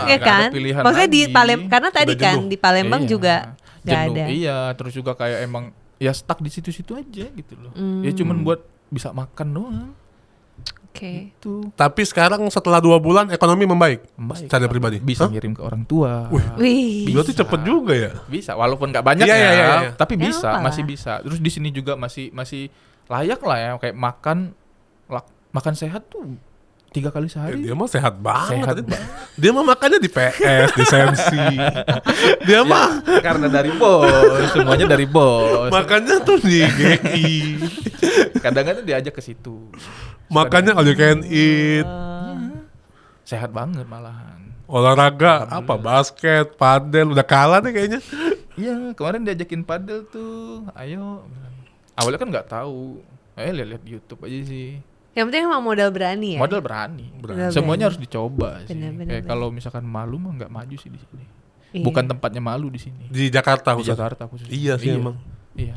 Speaker 3: Ya
Speaker 1: nggak ada
Speaker 3: kan?
Speaker 1: pilihan
Speaker 3: Maksudnya di
Speaker 1: lagi.
Speaker 3: Palembang karena tadi
Speaker 2: Udah
Speaker 3: kan
Speaker 2: jenuh.
Speaker 3: di Palembang
Speaker 1: Iya.
Speaker 3: juga nggak
Speaker 1: Jenuh,
Speaker 3: ada.
Speaker 1: Iya, terus juga kayak emang ya stuck di situ-situ aja gitu loh. Ya cuman buat bisa makan doang.
Speaker 3: Oke.
Speaker 1: Itu
Speaker 2: Tapi sekarang setelah 2 bulan ekonomi membaik.
Speaker 1: membaik.
Speaker 2: Secara pribadi.
Speaker 1: Bisa
Speaker 2: Hah?
Speaker 1: ngirim ke orang tua.
Speaker 3: Wih.
Speaker 2: Berarti cepet juga ya.
Speaker 1: Bisa, walaupun nggak banyak
Speaker 2: Iya,
Speaker 1: ya,
Speaker 2: iya, iya.
Speaker 1: tapi
Speaker 3: Ya,
Speaker 1: bisa,
Speaker 3: apalah.
Speaker 1: masih bisa. Terus di sini juga masih layak lah ya, kayak makan sehat tuh 3 kali sehari.
Speaker 2: Dia mah sehat banget.
Speaker 1: Sehat
Speaker 2: Rin. Dia mah makannya di PS, di Sensi. Dia mah
Speaker 1: Karena dari bos, semuanya dari bos.
Speaker 2: makannya tuh di GI.
Speaker 1: Kadang-kadang diajak ke situ.
Speaker 2: Makannya all you can eat.
Speaker 1: Sehat banget malahan.
Speaker 2: Olahraga apa? Basket, padel, udah kalah deh kayaknya.
Speaker 1: Iya, kemarin diajakin padel tuh. Ayo. Awalnya kan nggak tahu. Lihat YouTube aja sih.
Speaker 3: Yang penting emang modal berani ya.
Speaker 1: Modal berani.
Speaker 3: Modal
Speaker 1: Semuanya
Speaker 3: berani.
Speaker 1: harus dicoba sih.
Speaker 3: Bener.
Speaker 1: Kayak kalau misalkan malu mah nggak maju sih di sini.
Speaker 3: Iya.
Speaker 1: Bukan tempatnya malu di sini.
Speaker 2: Di Jakarta
Speaker 1: Di
Speaker 2: khusus.
Speaker 1: Jakarta khusus.
Speaker 2: Iya sih emang.
Speaker 1: Iya.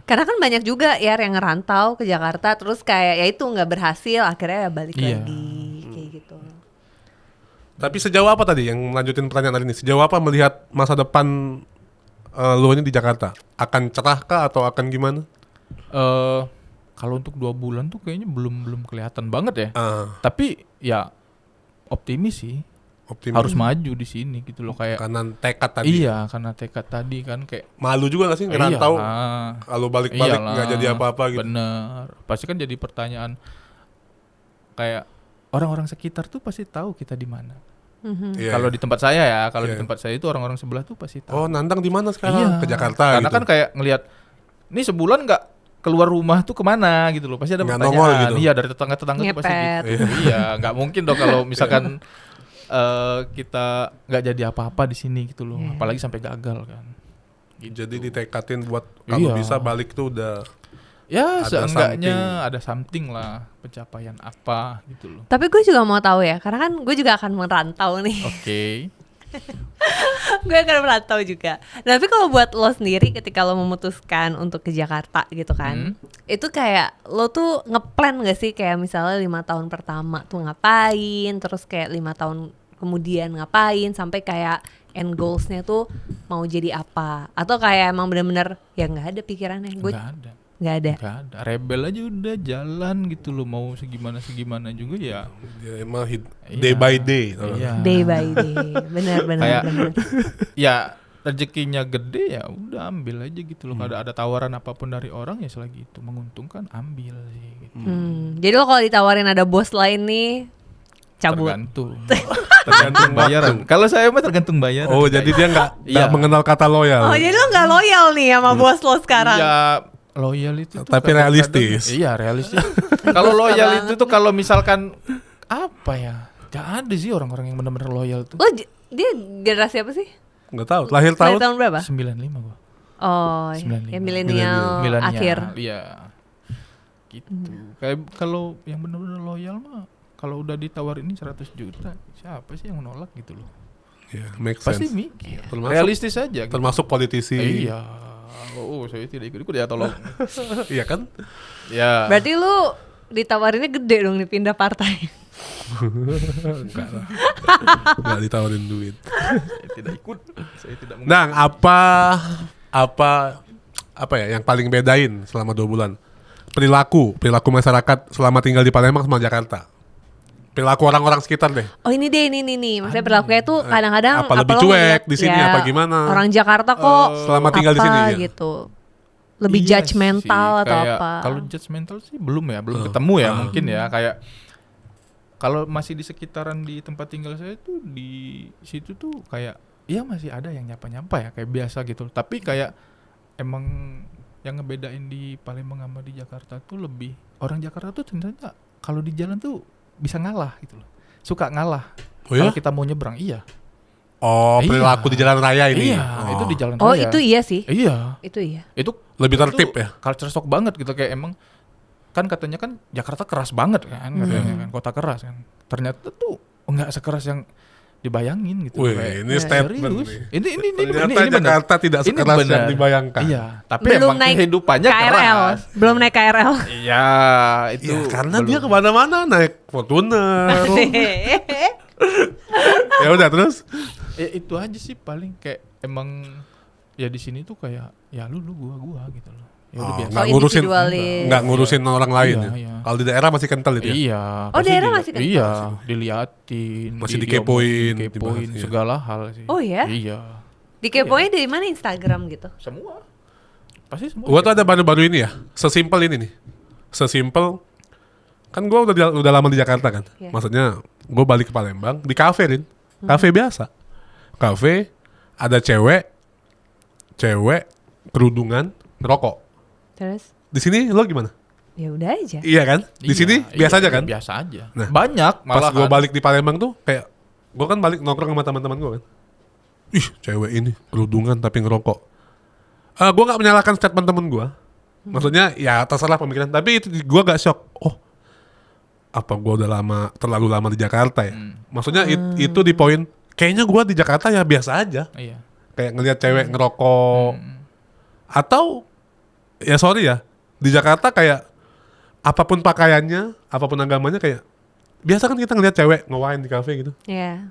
Speaker 3: Karena kan banyak juga ya yang ngerantau ke Jakarta terus kayak ya itu nggak berhasil akhirnya ya balik
Speaker 1: Iya.
Speaker 3: lagi kayak gitu.
Speaker 2: Tapi sejauh apa tadi yang melanjutin pertanyaan hari ini? Sejauh apa melihat masa depan lu ini di Jakarta? Akan cerah kah atau akan gimana?
Speaker 1: Kalau untuk 2 bulan tuh kayaknya belum kelihatan banget ya.
Speaker 2: Ah,
Speaker 1: Tapi ya optimis sih.
Speaker 2: optimis.
Speaker 1: Harus maju di sini gitu loh kayak.
Speaker 2: Karena tekad tadi.
Speaker 1: Iya, karena tekad tadi kan kayak
Speaker 2: Malu juga gak sih ngerantau?
Speaker 1: iyalah.
Speaker 2: Kalau balik-balik
Speaker 1: Iyalah,
Speaker 2: nggak jadi apa-apa gitu.
Speaker 1: Bener. Pasti kan jadi pertanyaan kayak orang-orang sekitar tuh pasti tahu kita di mana.
Speaker 2: Iya,
Speaker 1: Kalau
Speaker 2: iya.
Speaker 1: di tempat saya ya, kalau
Speaker 2: Iya.
Speaker 1: di tempat saya itu orang-orang sebelah tuh pasti tahu.
Speaker 2: Oh, Nandang di mana sekarang?
Speaker 1: Iya.
Speaker 2: Ke Jakarta
Speaker 1: Karena
Speaker 2: gitu.
Speaker 1: kan kayak ngelihat ini sebulan nggak keluar rumah tuh kemana gitu loh. Pasti ada
Speaker 2: Nggak
Speaker 1: pertanyaan.
Speaker 2: nongol gitu.
Speaker 1: Iya, dari tetangga-tetangga tuh pasti
Speaker 3: Ngepet.
Speaker 1: gitu. Iya, nggak mungkin dong kalau misalkan kita nggak jadi apa-apa di sini gitu loh.
Speaker 3: Iya.
Speaker 1: Apalagi sampai gagal kan. Gitu.
Speaker 2: Jadi ditekatin buat kalau
Speaker 1: Iya.
Speaker 2: bisa balik tuh udah
Speaker 1: Ya
Speaker 2: ada
Speaker 1: seenggaknya ada something lah, pencapaian apa gitu loh.
Speaker 3: Tapi gue juga mau tahu ya, karena kan gue juga akan merantau nih.
Speaker 1: Oke.
Speaker 3: Gue akan merantau juga. Tapi kalau buat lo sendiri ketika lo memutuskan untuk ke Jakarta gitu kan, itu kayak lo tuh ngeplan gak sih kayak misalnya 5 tahun pertama tuh ngapain, terus kayak 5 tahun kemudian ngapain, sampai kayak end goalsnya tuh mau jadi apa? Atau kayak emang bener-bener ya nggak ada pikirannya? Gue
Speaker 1: Nggak ada.
Speaker 3: nggak ada.
Speaker 1: Nggak ada. Rebel aja udah jalan gitu loh, mau segimana juga ya.
Speaker 2: ya emang
Speaker 1: Iya.
Speaker 2: day by day.
Speaker 1: Iya.
Speaker 3: Day by day, benar.
Speaker 1: Kayak ya rezekinya gede ya udah ambil aja gitu loh. Kalau ada tawaran apapun dari orang ya selagi itu menguntungkan ambil sih gitu.
Speaker 3: Jadi lo kalau ditawarin ada bos lain nih, cabut.
Speaker 1: Tergantung bayaran. Kalau saya mah tergantung bayaran.
Speaker 2: Oh, jadi dia nggak
Speaker 1: Iya.
Speaker 2: mengenal kata loyal.
Speaker 3: Oh jadi lo nggak loyal nih sama bos lo sekarang?
Speaker 1: Ya loyal itu tuh
Speaker 2: Tapi
Speaker 1: kadang-kadang-
Speaker 2: realistis.
Speaker 1: Iya realistis. Kalau loyal itu tuh kalau misalkan apa ya? Gak ada sih orang-orang yang benar-benar loyal tuh.
Speaker 3: Lo dia generasi apa sih?
Speaker 2: Nggak tahu. Lahir
Speaker 3: Lahir
Speaker 2: tahun
Speaker 3: tahun berapa?
Speaker 1: 95 gua.
Speaker 3: Oh,
Speaker 1: 95.
Speaker 3: ya milenial
Speaker 1: Milenial.
Speaker 3: akhir.
Speaker 1: Iya. Gitu. Kayak kalau yang benar-benar loyal mah kalau udah ditawarin ini 100 juta, siapa sih yang menolak gitu loh?
Speaker 2: ya, make
Speaker 1: Pasti
Speaker 2: sense.
Speaker 1: mikir.
Speaker 2: Termasuk-
Speaker 1: Realistis aja gitu.
Speaker 2: Termasuk politisi.
Speaker 1: Iya. Oh, saya tidak ikut-ikut ya tolong.
Speaker 2: Iya kan?
Speaker 1: Ya.
Speaker 3: Berarti lu ditawarinnya gede dong nih pindah partai.
Speaker 2: Enggak lah. Enggak ditawarin duit.
Speaker 1: Saya tidak ikut. Saya tidak mungkin.
Speaker 2: Nang, apa ya yang paling bedain selama 2 bulan? Perilaku masyarakat selama tinggal di Palembang sama Jakarta. Perilaku orang-orang sekitar deh.
Speaker 3: Oh ini deh ini nih. Maksudnya perilakunya tuh kadang-kadang
Speaker 2: Apa lebih
Speaker 3: lo
Speaker 2: cuek
Speaker 3: ngeliat,
Speaker 2: di sini, apa gimana?
Speaker 3: Orang Jakarta kok
Speaker 2: Selama tinggal di
Speaker 3: apa
Speaker 2: sini, ya?
Speaker 3: gitu. Lebih
Speaker 1: Iya
Speaker 3: judgmental
Speaker 1: sih,
Speaker 3: atau
Speaker 1: kayak
Speaker 3: apa?
Speaker 1: Kalau judgmental sih belum ketemu ya mungkin ya kayak kalau masih di sekitaran di tempat tinggal saya tuh di situ tuh kayak iya masih ada yang nyapa-nyapa ya kayak biasa gitu. Tapi kayak emang yang ngebedain di Palembang sama di Jakarta tuh lebih orang Jakarta tuh ternyata kalau di jalan tuh bisa ngalah gitu loh. Suka ngalah.
Speaker 2: Oh ya?
Speaker 1: Kalau kita mau nyebrang iya.
Speaker 2: Oh,
Speaker 1: Iya.
Speaker 2: perilaku di jalan raya ini.
Speaker 1: Iya,
Speaker 2: Oh.
Speaker 1: itu di jalan
Speaker 3: Oh
Speaker 1: raya.
Speaker 3: itu iya sih.
Speaker 1: Iya.
Speaker 3: Itu iya.
Speaker 1: Itu
Speaker 2: Lebih tertib
Speaker 1: itu
Speaker 2: ya?
Speaker 1: culture shock banget gitu kayak emang kan katanya kan Jakarta keras banget kan katanya kan kota keras kan. Ternyata tuh enggak sekeras yang dibayangin gitu.
Speaker 2: Wih,
Speaker 1: Kayak,
Speaker 2: ini statement
Speaker 1: serius.
Speaker 2: nih.
Speaker 1: Ini
Speaker 2: Ternyata
Speaker 1: bener.
Speaker 2: Jakarta tidak
Speaker 1: Ini
Speaker 2: sekeras yang
Speaker 1: bener.
Speaker 2: dibayangkan.
Speaker 1: Iya, tapi
Speaker 3: Belum
Speaker 1: emang
Speaker 3: naik
Speaker 1: kehidupannya
Speaker 3: KRL.
Speaker 1: keras.
Speaker 3: Belum naik KRL.
Speaker 1: Iya, itu
Speaker 2: Ya, karena
Speaker 1: belum.
Speaker 2: dia kemana-mana naik Fortuner. Ya udah terus.
Speaker 1: Ya, itu aja sih paling kayak emang ya di sini tuh kayak ya lu gua gitu loh. Ya udah
Speaker 2: Oh,
Speaker 1: biasa.
Speaker 2: nggak ngurusin,
Speaker 3: individualis.
Speaker 2: nggak ngurusin orang lain
Speaker 1: Iya,
Speaker 2: ya.
Speaker 1: iya.
Speaker 2: Kalau di daerah masih kental itu ya.
Speaker 1: Iya.
Speaker 3: Oh,
Speaker 1: pasti
Speaker 3: daerah masih kental?
Speaker 1: Iya, diliatin,
Speaker 2: Masih
Speaker 1: diomongin,
Speaker 2: dikepoin,
Speaker 1: dikepoin
Speaker 2: dibahas, iya.
Speaker 1: segala hal sih.
Speaker 3: Oh, ya?
Speaker 1: Iya.
Speaker 3: Dikepoin dari mana Instagram gitu?
Speaker 1: Semua. Pasti semua.
Speaker 2: Gua tuh ada baru-baru ini ya, sesimpel ini nih. Sesimpel kan gua udah lama di Jakarta kan.
Speaker 3: Iya.
Speaker 2: Maksudnya gua balik ke Palembang di kafe Rin. Kafe biasa. Kafe ada cewek kerudungan ngerokok.
Speaker 3: Terus?
Speaker 2: Di sini lo gimana?
Speaker 3: Ya udah aja.
Speaker 2: Iya kan? Di sini biasa aja kan?
Speaker 1: Biasa aja.
Speaker 2: Nah,
Speaker 1: Banyak
Speaker 2: Pas
Speaker 1: malah.
Speaker 2: gue balik di Palembang tuh kayak gue kan balik nongkrong sama teman-teman gue kan. Ih, cewek ini kerudungan tapi ngerokok. Gue nggak menyalahkan statement temen gue. Maksudnya ya terserah pemikiran. Tapi itu gue gak shock. Oh, apa gue udah terlalu lama di Jakarta ya? Maksudnya itu di poin. Kayaknya gue di Jakarta ya biasa aja.
Speaker 1: Iya.
Speaker 2: Kayak ngelihat cewek ngerokok. Atau ya sorry ya, di Jakarta kayak apapun pakaiannya, apapun agamanya kayak biasa kan kita ngelihat cewek nge-wine di kafe gitu.
Speaker 3: Iya.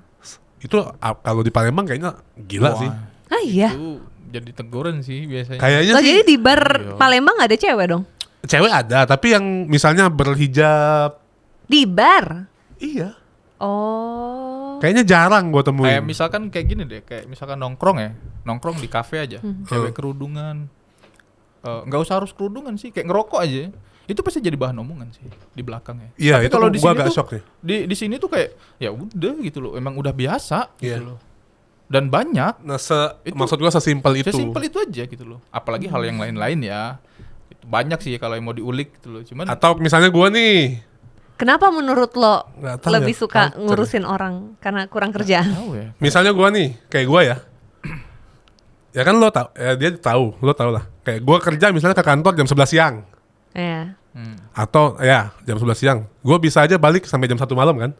Speaker 2: Itu kalau di Palembang kayaknya gila
Speaker 1: Wah,
Speaker 2: sih.
Speaker 3: Ah iya.
Speaker 1: Itu jadi teguran sih biasanya.
Speaker 2: Kayaknya
Speaker 3: Loh,
Speaker 2: sih
Speaker 3: jadi di bar
Speaker 1: Iya.
Speaker 3: Palembang gak ada cewek dong?
Speaker 2: cewek ada, tapi yang misalnya berhijab,
Speaker 3: Di bar?
Speaker 2: iya.
Speaker 3: Oh.
Speaker 2: Kayaknya jarang gue temuin.
Speaker 1: Kayak misalkan kayak gini deh, kayak misalkan nongkrong di kafe aja, cewek kerudungan, nggak usah harus kerudungan sih, kayak ngerokok aja, itu pasti jadi bahan omongan sih di belakangnya.
Speaker 2: Iya,
Speaker 1: Tapi
Speaker 2: itu
Speaker 1: kalau di
Speaker 2: gue
Speaker 1: sini
Speaker 2: agak
Speaker 1: tuh,
Speaker 2: shock nih.
Speaker 1: di sini tuh kayak ya udah gitu loh, emang udah biasa
Speaker 2: Iya.
Speaker 1: gitu loh, dan banyak,
Speaker 2: Nah,
Speaker 1: Itu-
Speaker 2: maksud gue sesimpel itu.
Speaker 1: sesimpel itu aja gitu loh. Apalagi hal yang lain-lain ya, itu banyak sih kalau yang mau diulik gitu loh. Cuman
Speaker 2: Atau misalnya gue nih,
Speaker 3: Kenapa menurut lo
Speaker 2: Nggak tahu
Speaker 3: lebih
Speaker 2: ya,
Speaker 3: suka
Speaker 2: culture.
Speaker 3: ngurusin orang karena kurang kerjaan?
Speaker 1: tahu ya.
Speaker 2: misalnya gue nih, kayak gue ya. Ya kan lo tau, dia tahu, lo tau lah. Kayak gue kerja misalnya ke kantor jam 11 siang.
Speaker 3: Iya.
Speaker 2: Atau ya jam 11 siang. Gue bisa aja balik sampai jam 1 malam kan.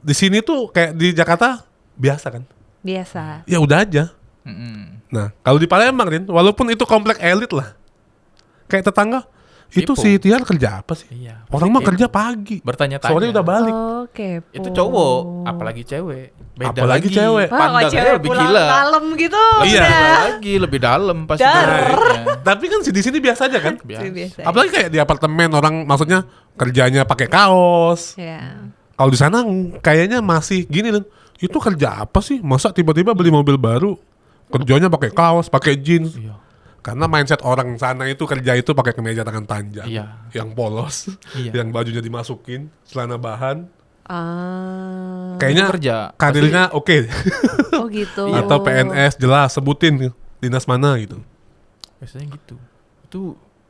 Speaker 2: Di sini tuh kayak di Jakarta biasa kan.
Speaker 3: Biasa.
Speaker 2: Ya udah aja.
Speaker 1: Mm-mm.
Speaker 2: Nah, kalau di Palembang, Rin, walaupun itu komplek elit lah. Kayak tetangga, itu
Speaker 1: Kepo.
Speaker 2: si Tian kerja apa sih?
Speaker 1: Iya.
Speaker 2: Orang mah
Speaker 1: Kepo.
Speaker 2: kerja pagi.
Speaker 1: Bertanya-tanya.
Speaker 2: Sore udah balik.
Speaker 3: Oke.
Speaker 1: Itu cowok, apalagi cewek. Beda
Speaker 2: Apalagi
Speaker 1: lagi.
Speaker 2: cewek.
Speaker 3: Wah, kalau
Speaker 1: Pandangnya
Speaker 3: cewek
Speaker 1: lebih
Speaker 3: pulang
Speaker 1: gila.
Speaker 3: malam gitu.
Speaker 2: Iya.
Speaker 3: udah.
Speaker 1: Beda lagi, lebih dalam pasti.
Speaker 3: Dar.
Speaker 1: ceweknya.
Speaker 2: Tapi kan di sini biasa aja kan.
Speaker 1: Biasa.
Speaker 3: Biasa.
Speaker 2: Apalagi kayak di apartemen orang maksudnya kerjanya pakai kaos.
Speaker 3: Ya.
Speaker 2: Kalau di sana kayaknya masih gini kan. Itu kerja apa sih? Masa tiba-tiba beli mobil baru? Kerjanya pakai kaos, pakai jeans.
Speaker 1: Iya.
Speaker 2: Karena mindset orang sana itu kerja itu pakai kemeja tangan panjang,
Speaker 1: Iya.
Speaker 2: yang polos,
Speaker 1: Iya.
Speaker 2: yang bajunya dimasukin, celana bahan.
Speaker 3: Kayaknya
Speaker 1: Itu kerja.
Speaker 2: Karirnya oke.
Speaker 3: oh gitu.
Speaker 2: Atau PNS jelas sebutin dinas mana gitu.
Speaker 1: Biasanya gitu.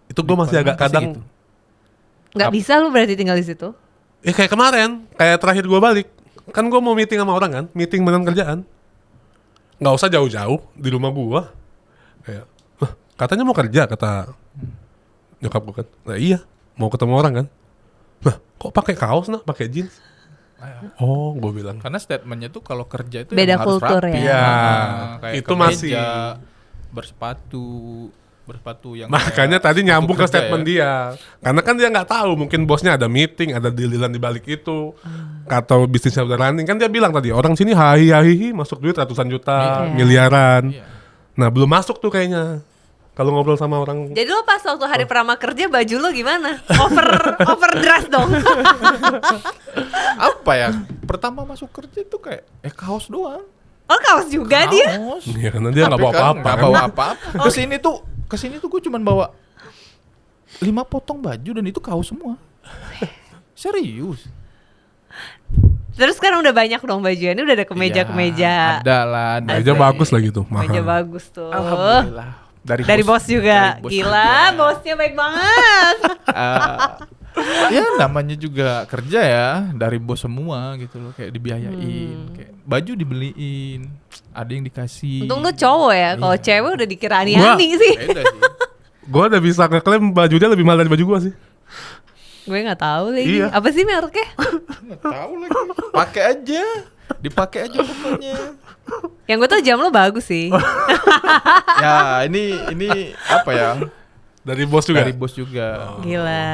Speaker 2: Itu gue masih agak
Speaker 1: Pasti
Speaker 2: kadang
Speaker 1: gitu.
Speaker 3: Nggak bisa lu berarti tinggal di situ.
Speaker 2: kayak kemarin, kayak terakhir gue balik, kan gue mau meeting sama orang kan, meeting beneran kerjaan. Nggak usah jauh-jauh di rumah gue. Kayak, katanya mau kerja kata nyokap gue kan. Nah iya, mau ketemu orang kan. Nah, kok pakai kaos nah, pakai jeans? Oh, gue bilang.
Speaker 1: Karena statementnya tuh kalau kerja itu
Speaker 3: Beda
Speaker 1: emang harus
Speaker 3: kultur
Speaker 1: rapi.
Speaker 3: ya.
Speaker 2: Ya,
Speaker 1: Kayak
Speaker 2: itu
Speaker 1: kemeja,
Speaker 2: masih.
Speaker 1: bersepatu yang
Speaker 2: Makanya
Speaker 1: kayak
Speaker 2: tadi nyambung ke
Speaker 1: kerja
Speaker 2: statement
Speaker 1: ya.
Speaker 2: dia. Karena kan dia nggak tahu, mungkin bosnya ada meeting, ada dealan di balik itu, atau bisnisnya udah running. Kan dia bilang tadi, orang sini hahi masuk duit ratusan juta,
Speaker 3: Iya.
Speaker 2: miliaran.
Speaker 1: Iya.
Speaker 2: Nah belum masuk tuh kayaknya. Kalau ngobrol sama orang,
Speaker 3: Jadi lo pas waktu hari pertama kerja baju lo gimana? Overdress dong.
Speaker 1: Apa ya? Pertama masuk kerja tuh kayak kaos doang.
Speaker 3: Oh kaos juga dia.
Speaker 1: Kaos.
Speaker 2: ya karena dia nggak
Speaker 1: Tapi
Speaker 2: bawa
Speaker 1: kan
Speaker 2: apa-apa.
Speaker 1: nggak
Speaker 2: kan.
Speaker 1: bawa apa-apa. Kesini tuh gue cuman bawa 5 potong baju dan itu kaos semua. Serius.
Speaker 3: Terus sekarang udah banyak dong bajuannya, udah ada kemeja-kemeja.
Speaker 1: Ya, ada lah. ada.
Speaker 2: Meja bagus lagi tuh,
Speaker 3: Meja
Speaker 2: mahal.
Speaker 3: bagus tuh.
Speaker 1: Alhamdullah.
Speaker 3: Dari bos juga.
Speaker 1: Dari bos
Speaker 3: Gila,
Speaker 1: juga.
Speaker 3: bosnya baik banget.
Speaker 1: Ya namanya juga kerja ya, dari bos semua gitu loh, kayak dibiayain, kayak baju dibeliin, ada yang dikasih.
Speaker 3: Untung lu cowok ya, kalau
Speaker 1: Iya.
Speaker 3: cewek udah dikira ani-ani sih.
Speaker 1: Beda sih.
Speaker 2: Gue udah bisa ngeklaim baju dia lebih mahal dari baju gue sih.
Speaker 3: Gue nggak tahu lagi.
Speaker 2: Iya.
Speaker 3: Apa sih mereknya?
Speaker 1: Nggak tahu lagi. Pakai aja, dipakai aja pokoknya.
Speaker 3: Yang gue tau jam lo bagus sih.
Speaker 1: Ya ini apa ya?
Speaker 2: Dari bos juga.
Speaker 1: Dari bos juga.
Speaker 3: Gila.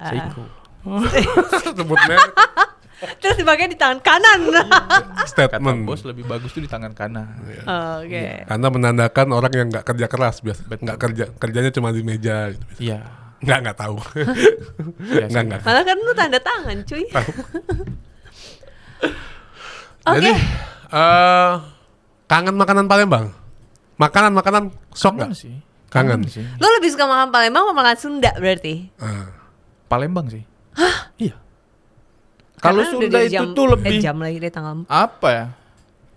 Speaker 1: Seiko.
Speaker 2: Sebut merek.
Speaker 3: Terus dipakai di tangan kanan.
Speaker 1: Kata
Speaker 2: Statement.
Speaker 1: bos lebih bagus tuh di tangan kanan.
Speaker 3: Oke.
Speaker 2: Karena menandakan orang yang nggak kerja keras biasa,
Speaker 1: Betul.
Speaker 2: nggak kerjanya cuma di meja. Gitu.
Speaker 1: Iya.
Speaker 2: Nggak tahu.
Speaker 1: Iya sih.
Speaker 2: Nggak.
Speaker 3: Malah kan lu tanda tangan cuy. Oke.
Speaker 2: Jadi kangen makanan Palembang. Makanan sok
Speaker 1: Kangen
Speaker 2: nggak?
Speaker 1: sih.
Speaker 2: Kangen.
Speaker 1: sih.
Speaker 3: Lo lebih suka makan Palembang apa makan Sunda berarti?
Speaker 1: Palembang sih. Iya. Kalau
Speaker 3: Karena udah
Speaker 1: Sunda
Speaker 3: dari
Speaker 1: itu
Speaker 3: jam-
Speaker 1: tuh lebih
Speaker 3: jam lagi dari tanggal.
Speaker 1: apa ya?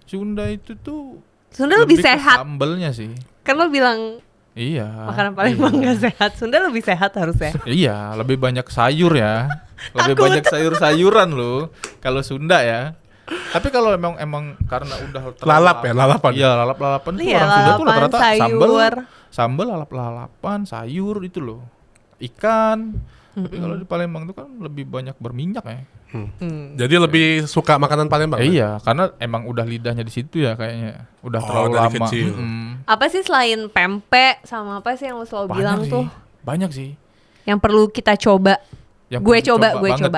Speaker 1: Sunda itu tuh
Speaker 3: Sunda lebih
Speaker 1: ke
Speaker 3: sehat.
Speaker 1: sambelnya sih.
Speaker 3: Kan lo bilang
Speaker 1: Iya.
Speaker 3: Makanan Palembang nggak sehat. Sunda lebih sehat harusnya.
Speaker 1: Iya, lebih banyak sayur ya. Lebih banyak sayur-sayuran loh kalau Sunda ya. Tapi kalau emang karena udah terlalu
Speaker 2: Lalap ya, lalapan.
Speaker 1: Iya, lalap-lalapan tuh
Speaker 3: Iya,
Speaker 1: orang Sunda tuh
Speaker 3: lalapan,
Speaker 1: rata-rata
Speaker 3: sayur.
Speaker 1: sambal lalap-lalapan, sayur itu loh. Ikan. Tapi kalau di Palembang tuh kan lebih banyak berminyak ya.
Speaker 2: Jadi lebih suka makanan Palembang? kan?
Speaker 1: Iya, karena emang udah lidahnya di situ ya kayaknya. Udah terlalu
Speaker 2: dari
Speaker 1: lama.
Speaker 2: kecil.
Speaker 3: Apa sih selain pempek sama apa sih yang lo selalu bilang
Speaker 1: sih.
Speaker 3: tuh
Speaker 1: Banyak sih.
Speaker 3: yang perlu kita coba?
Speaker 1: Yang
Speaker 3: Gue
Speaker 1: perlu
Speaker 3: coba.
Speaker 1: banget.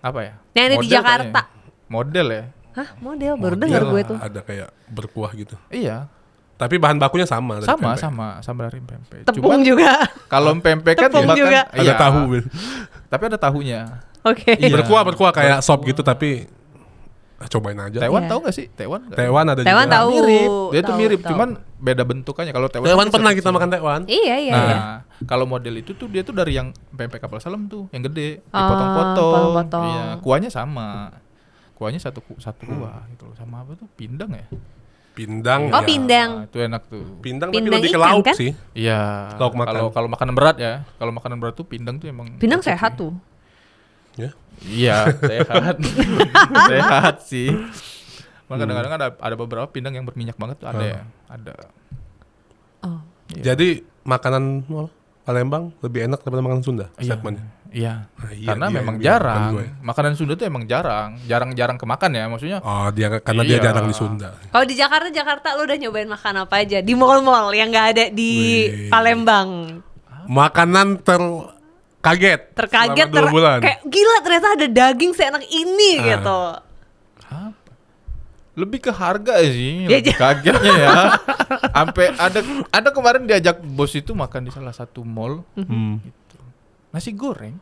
Speaker 1: Apa ya?
Speaker 3: Yang ada di
Speaker 1: Model
Speaker 3: Jakarta.
Speaker 1: kayaknya. Model ya?
Speaker 3: Hah, model baru
Speaker 2: Model
Speaker 3: dengar gue
Speaker 2: lah,
Speaker 3: tuh.
Speaker 2: Ada kayak berkuah gitu.
Speaker 1: Iya.
Speaker 2: Tapi bahan bakunya sama. dari pempek.
Speaker 1: Sama dari pempek.
Speaker 3: Tepung juga.
Speaker 1: Kalau pempek kan
Speaker 3: Tepung
Speaker 1: dimakan
Speaker 3: juga.
Speaker 2: Ada tahu. Bil.
Speaker 1: Tapi ada tahunya.
Speaker 3: Oke.
Speaker 1: Iya.
Speaker 2: Berkuah kayak sop gitu tapi cobain aja.
Speaker 1: Taiwan
Speaker 3: Iya.
Speaker 1: tahu gak sih? Taiwan nggak?
Speaker 2: Taiwan ada
Speaker 3: Taiwan
Speaker 2: juga.
Speaker 3: tahu.
Speaker 1: Mirip. Dia tuh
Speaker 3: Tahu,
Speaker 1: mirip,
Speaker 3: tahu.
Speaker 1: cuman beda bentukannya. Kalau Taiwan,
Speaker 2: Taiwan
Speaker 1: kan
Speaker 2: pernah
Speaker 1: kecil-kecil.
Speaker 2: kita makan Taiwan.
Speaker 3: Iya, iya,
Speaker 1: Nah,
Speaker 3: iya.
Speaker 1: kalau model itu tuh dia tuh dari yang pempek kapal selam tuh, yang gede,
Speaker 3: Ah,
Speaker 1: dipotong-potong.
Speaker 3: potong-potong.
Speaker 1: Iya, kuahnya sama. Kuahnya satu kuah gitu loh. Sama apa tuh? Pindang ya?
Speaker 2: Pindang.
Speaker 3: Oh,
Speaker 2: ya.
Speaker 3: pindang.
Speaker 1: Nah, itu enak tuh.
Speaker 2: Pindang tapi
Speaker 3: Pindang
Speaker 2: lebih ke
Speaker 3: ikan,
Speaker 2: lauk
Speaker 3: kan?
Speaker 2: sih.
Speaker 1: Iya.
Speaker 2: Lauk makan.
Speaker 1: Kalau makanan berat ya, kalau makanan berat tuh pindang tuh emang
Speaker 3: Pindang
Speaker 1: cocok
Speaker 3: sehat
Speaker 1: sih.
Speaker 3: tuh.
Speaker 2: Ya.
Speaker 1: Iya, sehat. Sehat sih. Cuma kadang-kadang ada beberapa pindang yang berminyak banget tuh ada ya. Ada.
Speaker 3: Oh.
Speaker 1: Iya.
Speaker 2: Jadi makanan Palembang lebih enak daripada makanan Sunda.
Speaker 1: Iya.
Speaker 2: Statementnya.
Speaker 1: Iya.
Speaker 2: Nah, iya,
Speaker 1: Karena
Speaker 2: dia
Speaker 1: memang
Speaker 2: yang bilang,
Speaker 1: jarang.
Speaker 2: bukan gue.
Speaker 1: Makanan Sunda tuh emang jarang kemakan ya. Maksudnya
Speaker 2: Oh, karena dia
Speaker 1: Iya.
Speaker 2: jarang di Sunda.
Speaker 3: Kalau di Jakarta lo udah nyobain makan apa aja di mall-mall yang nggak ada di
Speaker 2: Wih.
Speaker 3: Palembang?
Speaker 2: Makanan terkaget.
Speaker 3: Terkaget,
Speaker 2: selama 2 bulan.
Speaker 3: kayak gila ternyata ada daging seenak ini gitu.
Speaker 1: apa? Lebih ke harga sih,
Speaker 3: Ya,
Speaker 1: lebih kagetnya ya. Sampai ada kemarin diajak bos itu makan di salah satu mall. Gitu. Nasi goreng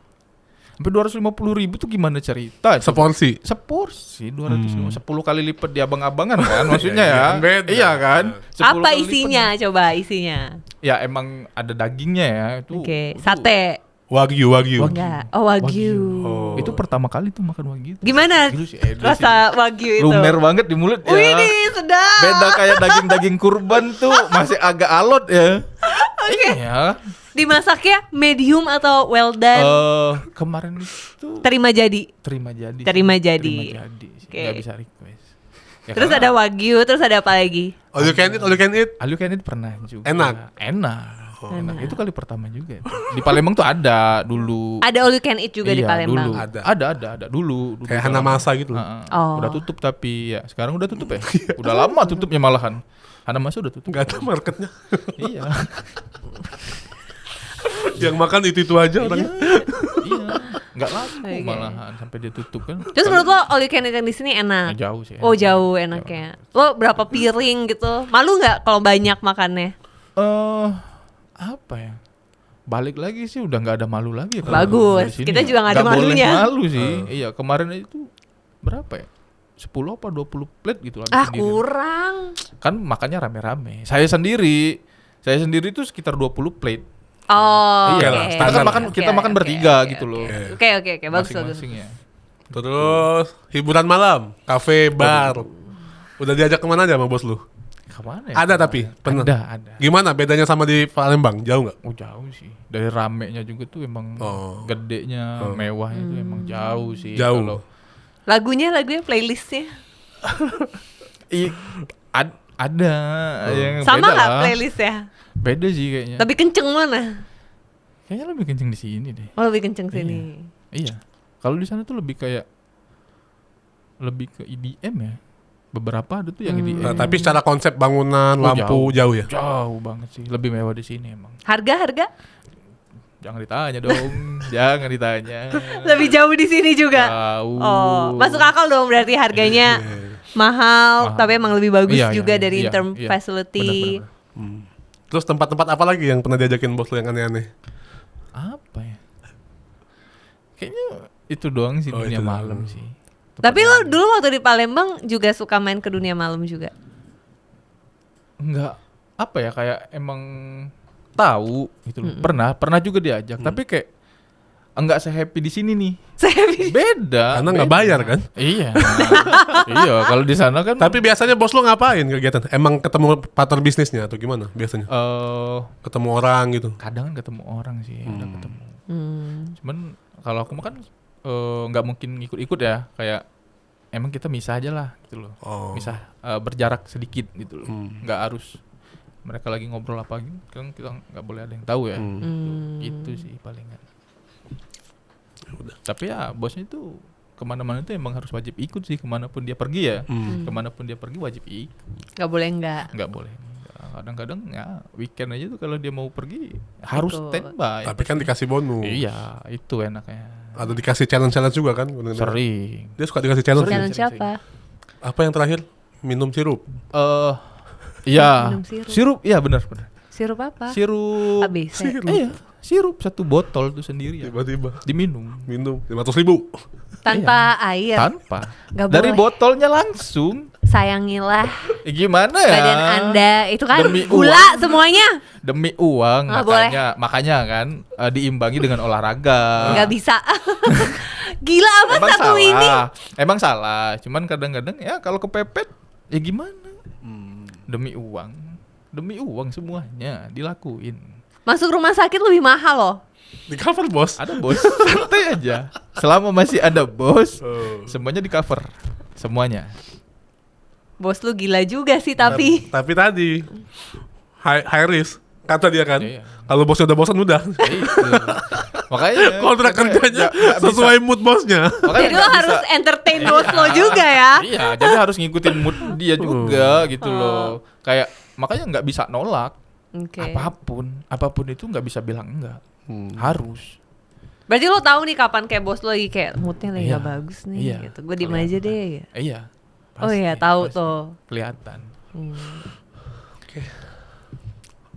Speaker 1: sampai 250.000 tuh gimana cerita?
Speaker 2: Seporsi.
Speaker 1: Seporsi 250, 10 kali lipat di abang-abangan kan maksudnya
Speaker 2: Iya,
Speaker 1: ya.
Speaker 2: kan beda.
Speaker 1: Iya kan? 10
Speaker 3: Apa
Speaker 1: kali
Speaker 3: isinya?
Speaker 1: lipat.
Speaker 3: Coba isinya.
Speaker 1: Ya emang ada dagingnya ya itu.
Speaker 3: Oke,
Speaker 1: itu-
Speaker 3: sate.
Speaker 2: Wagyu.
Speaker 3: Enggak. Oh, wagyu.
Speaker 2: Oh.
Speaker 1: Itu pertama kali tuh makan wagyu.
Speaker 3: Gimana
Speaker 1: Gila sih, Edes
Speaker 3: rasa wagyu itu?
Speaker 1: lumer banget di mulut ya.
Speaker 3: Wih, nih, sedap.
Speaker 1: Beda kayak daging-daging kurban tuh masih agak alot ya. Iya.
Speaker 3: Dimasaknya medium atau well done?
Speaker 1: Kemarin itu
Speaker 3: Terima jadi.
Speaker 1: terima jadi.
Speaker 3: Terima
Speaker 1: sih.
Speaker 3: jadi.
Speaker 1: Terima jadi. Sih.
Speaker 3: Oke.
Speaker 1: Nggak bisa request. Ya,
Speaker 3: Terus
Speaker 1: karena
Speaker 3: ada wagyu, terus ada apa lagi?
Speaker 2: All you can eat.
Speaker 1: All you can eat pernah juga.
Speaker 2: Enak?
Speaker 1: Enak. Enak. Itu kali pertama juga. Di Palembang tuh ada dulu.
Speaker 3: Ada all you can eat juga di
Speaker 1: Iya,
Speaker 3: Palembang.
Speaker 1: Dulu.
Speaker 2: Ada.
Speaker 1: Ada dulu
Speaker 2: Kayak
Speaker 1: udah
Speaker 2: Hanamasa
Speaker 1: lama.
Speaker 2: gitu.
Speaker 3: Oh.
Speaker 1: Udah tutup tapi ya sekarang udah tutup ya. Udah lama tutupnya malahan. Hanamasa udah tutup.
Speaker 2: Gak tahu marketnya.
Speaker 1: Iya.
Speaker 2: Yang makan itu aja orangnya.
Speaker 1: Iya. Nggak laku
Speaker 3: Oke.
Speaker 1: malahan sampai dia tutup kan.
Speaker 3: Terus menurut lo all you can eat yang di sini
Speaker 1: Nah,
Speaker 3: enak?
Speaker 1: jauh sih.
Speaker 3: Oh, jauh enaknya. Lo berapa piring gitu? Malu nggak kalau banyak makannya?
Speaker 1: Apa ya? Balik lagi sih udah nggak ada malu lagi ya. kalau
Speaker 3: Bagus.
Speaker 1: dari sini
Speaker 3: Kita
Speaker 1: ya.
Speaker 3: juga nggak ada
Speaker 1: boleh
Speaker 3: malunya.
Speaker 1: malu sih. Iya, kemarin itu berapa ya? 10 apa 20 plate gitu lah.
Speaker 3: Kurang.
Speaker 1: Kan makannya rame-rame. Saya sendiri tuh sekitar 20 plate.
Speaker 3: Oh,
Speaker 2: Iya
Speaker 3: oke.
Speaker 2: lah, standar.
Speaker 1: Kita makan bertiga gitu loh.
Speaker 3: Oke, bagus bagus.
Speaker 1: Masing-masing ya.
Speaker 2: Terus hiburan malam, kafe, bar. Udah diajak kemana aja sama bos lu?
Speaker 1: Kemana ya?
Speaker 2: Ada tapi pernah.
Speaker 1: Ada.
Speaker 2: Gimana bedanya sama di Palembang? Jauh nggak?
Speaker 1: Oh jauh sih. Dari ramenya juga tuh emang gedenya, mewahnya tuh emang jauh sih.
Speaker 2: Jauh.
Speaker 1: Kalau
Speaker 3: Lagunya playlistnya.
Speaker 1: ada yang
Speaker 3: Sama
Speaker 1: beda
Speaker 3: nggak
Speaker 1: lah.
Speaker 3: playlistnya?
Speaker 1: Beda sih kayaknya.
Speaker 3: Tapi kenceng mana?
Speaker 1: Kayaknya lebih kenceng di sini deh.
Speaker 3: Oh, lebih kenceng sini.
Speaker 1: Iya. Kalau di sana tuh lebih ke EDM ya. Beberapa ada tuh yang EDM.
Speaker 2: Nah, tapi secara konsep bangunan, lampu jauh ya.
Speaker 1: Jauh banget sih. Lebih mewah di sini emang.
Speaker 3: Harga?
Speaker 1: Jangan ditanya dong. Jangan ditanya.
Speaker 3: Lebih jauh di sini juga.
Speaker 1: Jauh.
Speaker 3: Oh, masuk akal dong berarti harganya mahal, tapi emang lebih bagus
Speaker 1: Iya,
Speaker 3: juga
Speaker 1: iya,
Speaker 3: dari
Speaker 1: iya,
Speaker 3: in term
Speaker 1: iya.
Speaker 3: facility.
Speaker 1: Benar-benar.
Speaker 2: Terus tempat-tempat apa lagi yang pernah diajakin bos lu yang aneh-aneh?
Speaker 1: Apa ya? Kayaknya itu doang sih
Speaker 2: Oh,
Speaker 1: dunia
Speaker 2: itu doang.
Speaker 1: malam sih.
Speaker 3: Tapi lo dulu waktu di Palembang juga suka main ke dunia malam juga?
Speaker 1: Enggak apa ya, kayak emang tahu gitu loh. Pernah juga diajak, tapi kayak enggak se-happy di sini nih.
Speaker 3: Saya
Speaker 1: Beda.
Speaker 2: Karena nggak
Speaker 1: beda.
Speaker 2: bayar kan.
Speaker 1: Iya. Iya, kalau di sana kan
Speaker 2: Tapi biasanya bos lo ngapain kegiatan? Emang ketemu partner bisnisnya atau gimana biasanya? Ketemu orang gitu.
Speaker 1: kadang kan ketemu orang sih, ada ketemu.
Speaker 3: Hmm.
Speaker 1: Cuman kalau aku mah kan nggak mungkin ikut-ikut ya, kayak emang kita misah aja lah gitu loh.
Speaker 2: Oh.
Speaker 1: Misah berjarak sedikit gitu loh. Nggak harus mereka lagi ngobrol apa gitu, kan kita nggak boleh ada yang tahu ya. Itu sih palingan. Tapi ya bosnya itu kemana-mana itu emang harus wajib ikut sih, kemanapun dia pergi ya. Kemanapun dia pergi wajib ikut.
Speaker 3: Nggak boleh nggak.
Speaker 1: Nggak boleh. Kadang-kadang ya weekend aja tuh kalau dia mau pergi harus
Speaker 3: Ikut.
Speaker 1: standby.
Speaker 2: Tapi kan dikasih bonus.
Speaker 1: Iya, itu enaknya.
Speaker 2: Atau dikasih challenge juga kan?
Speaker 1: Sering.
Speaker 2: Dia suka dikasih challenge.
Speaker 3: Challenge
Speaker 1: sering.
Speaker 3: siapa?
Speaker 2: Apa yang terakhir? Minum sirup.
Speaker 1: Iya.
Speaker 3: Minum sirup.
Speaker 1: Sirup, iya benar.
Speaker 3: Sirup apa?
Speaker 1: Sirup.
Speaker 3: ABC.
Speaker 1: Iya, sirup 1 botol tuh sendiri ya.
Speaker 2: Tiba-tiba
Speaker 1: Diminum
Speaker 2: minum 500.000.
Speaker 3: Tanpa air.
Speaker 1: tanpa.
Speaker 3: Nggak
Speaker 1: Dari
Speaker 3: boleh.
Speaker 1: botolnya langsung.
Speaker 3: Sayangilah
Speaker 1: Gimana ya?
Speaker 3: badan Anda. Itu kan
Speaker 1: Demi
Speaker 3: gula
Speaker 1: uang.
Speaker 3: semuanya.
Speaker 1: Demi uang,
Speaker 3: Nggak
Speaker 1: makanya kan diimbangi dengan olahraga.
Speaker 3: Nggak bisa. Gila apa
Speaker 1: Emang
Speaker 3: satu
Speaker 1: salah.
Speaker 3: ini?
Speaker 1: Emang salah. Cuman kadang-kadang ya kalau kepepet ya gimana? Demi uang semuanya dilakuin.
Speaker 3: Masuk rumah sakit lebih mahal loh.
Speaker 2: Di cover bos.
Speaker 1: Ada bos, santai aja. Selama masih ada bos, semuanya di cover, semuanya.
Speaker 3: Bos lu gila juga sih tapi.
Speaker 2: Tapi tadi high risk kata dia kan.
Speaker 1: Iya.
Speaker 2: Kalau bosnya udah bosan udah.
Speaker 1: Itu. Makanya
Speaker 2: Kontrak kerjanya
Speaker 1: nggak
Speaker 2: sesuai mood bosnya.
Speaker 1: Makanya
Speaker 3: Jadi lo
Speaker 1: nggak
Speaker 3: harus
Speaker 1: bisa.
Speaker 3: entertain bos lo
Speaker 1: Iya.
Speaker 3: juga ya.
Speaker 1: Iya, jadi harus ngikutin mood dia juga gitu loh. Kayak makanya nggak bisa nolak.
Speaker 3: Oke.
Speaker 1: Apapun itu nggak bisa bilang enggak. Harus.
Speaker 3: Berarti lo tahu nih kapan kayak bos lo lagi kayak moodnya lagi
Speaker 1: Iya.
Speaker 3: gak bagus nih
Speaker 1: Iya.
Speaker 3: gitu. Gue diem aja deh. Ya.
Speaker 1: Iya.
Speaker 3: Oh iya
Speaker 1: Pasti,
Speaker 3: tahu
Speaker 1: pasti.
Speaker 3: tuh.
Speaker 1: Kelihatan.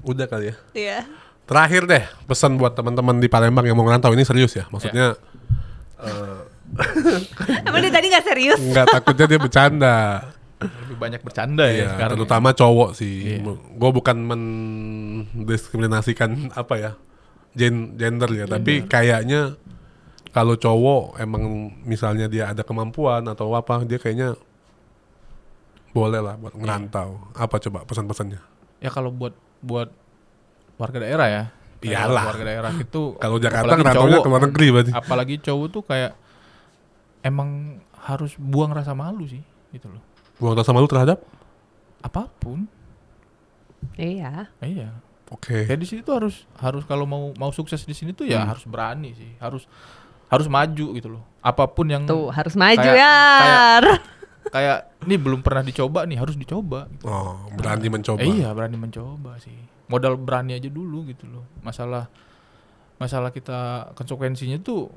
Speaker 2: Udah kali ya.
Speaker 3: Iya.
Speaker 2: Terakhir deh pesan buat teman-teman di Palembang yang mau ngerantau ini serius ya. Maksudnya
Speaker 3: Emang dia tadi gak serius?
Speaker 2: nggak takutnya dia bercanda.
Speaker 1: Lebih banyak bercanda ya
Speaker 2: Iya,
Speaker 1: sekarang.
Speaker 2: terutama cowok sih.
Speaker 1: Iya.
Speaker 2: Gue bukan mendiskriminasikan apa ya gender ya, tapi kayaknya kalau cowok emang misalnya dia ada kemampuan atau apa, dia kayaknya boleh lah buat ngerantau. Apa coba pesan-pesannya?
Speaker 1: Ya kalau buat warga daerah ya. Kayak
Speaker 2: Iyalah.
Speaker 1: warga daerah itu.
Speaker 2: Kalau Jakarta
Speaker 1: apalagi
Speaker 2: ngerantaunya
Speaker 1: cowok,
Speaker 2: ke luar negeri berarti.
Speaker 1: apalagi cowok tuh kayak emang harus buang rasa malu sih gitu loh.
Speaker 2: Buang rasa malu terhadap?
Speaker 1: Apapun.
Speaker 3: Iya.
Speaker 1: Iya.
Speaker 2: Oke.
Speaker 1: Kayak di sini tuh harus kalau mau sukses di sini tuh ya harus berani sih. Harus maju gitu loh. Apapun yang
Speaker 3: Tuh harus maju
Speaker 1: Kayak-
Speaker 3: ya.
Speaker 1: kayak ini belum pernah dicoba nih, harus dicoba gitu.
Speaker 2: Oh, berani mencoba.
Speaker 1: Iya, berani mencoba sih. Modal berani aja dulu gitu loh. Masalah kita konsekuensinya tuh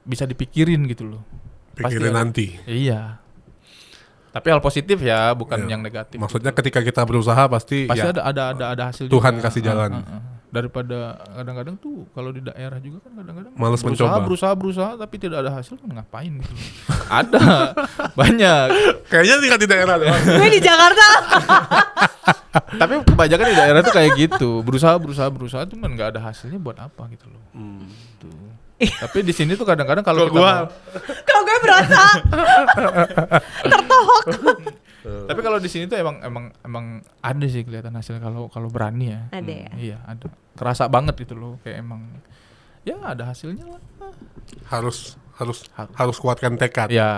Speaker 1: bisa dipikirin gitu loh.
Speaker 2: Pikirin
Speaker 1: ada.
Speaker 2: nanti.
Speaker 1: Iya. Tapi hal positif ya, bukan
Speaker 2: Iya.
Speaker 1: yang negatif.
Speaker 2: Maksudnya ketika kita berusaha pasti
Speaker 1: pasti
Speaker 2: ya
Speaker 1: ada hasil
Speaker 2: Tuhan
Speaker 1: juga.
Speaker 2: kasih jalan.
Speaker 1: Daripada kadang-kadang tuh kalau di daerah juga kan kadang-kadang
Speaker 2: Males mencoba.
Speaker 1: berusaha tapi tidak ada hasil kan ngapain gitu. Ada banyak.
Speaker 2: kayaknya tidak di daerah doang.
Speaker 3: Gue di Jakarta.
Speaker 1: Tapi kebanyakan di daerah tuh kayak gitu. Berusaha cuman nggak ada hasilnya buat apa gitu loh. Tuh. Tapi di sini tuh kadang-kadang kalau kita mau-
Speaker 3: Kok gue berasa tertohok.
Speaker 1: tapi kalau di sini tuh emang ada sih kelihatan hasilnya kalau berani ya.
Speaker 3: Ada ya?
Speaker 1: Iya, ada. Kerasa banget gitu loh, kayak emang ya ada hasilnya lah.
Speaker 2: harus kuatkan tekad.
Speaker 1: Ya,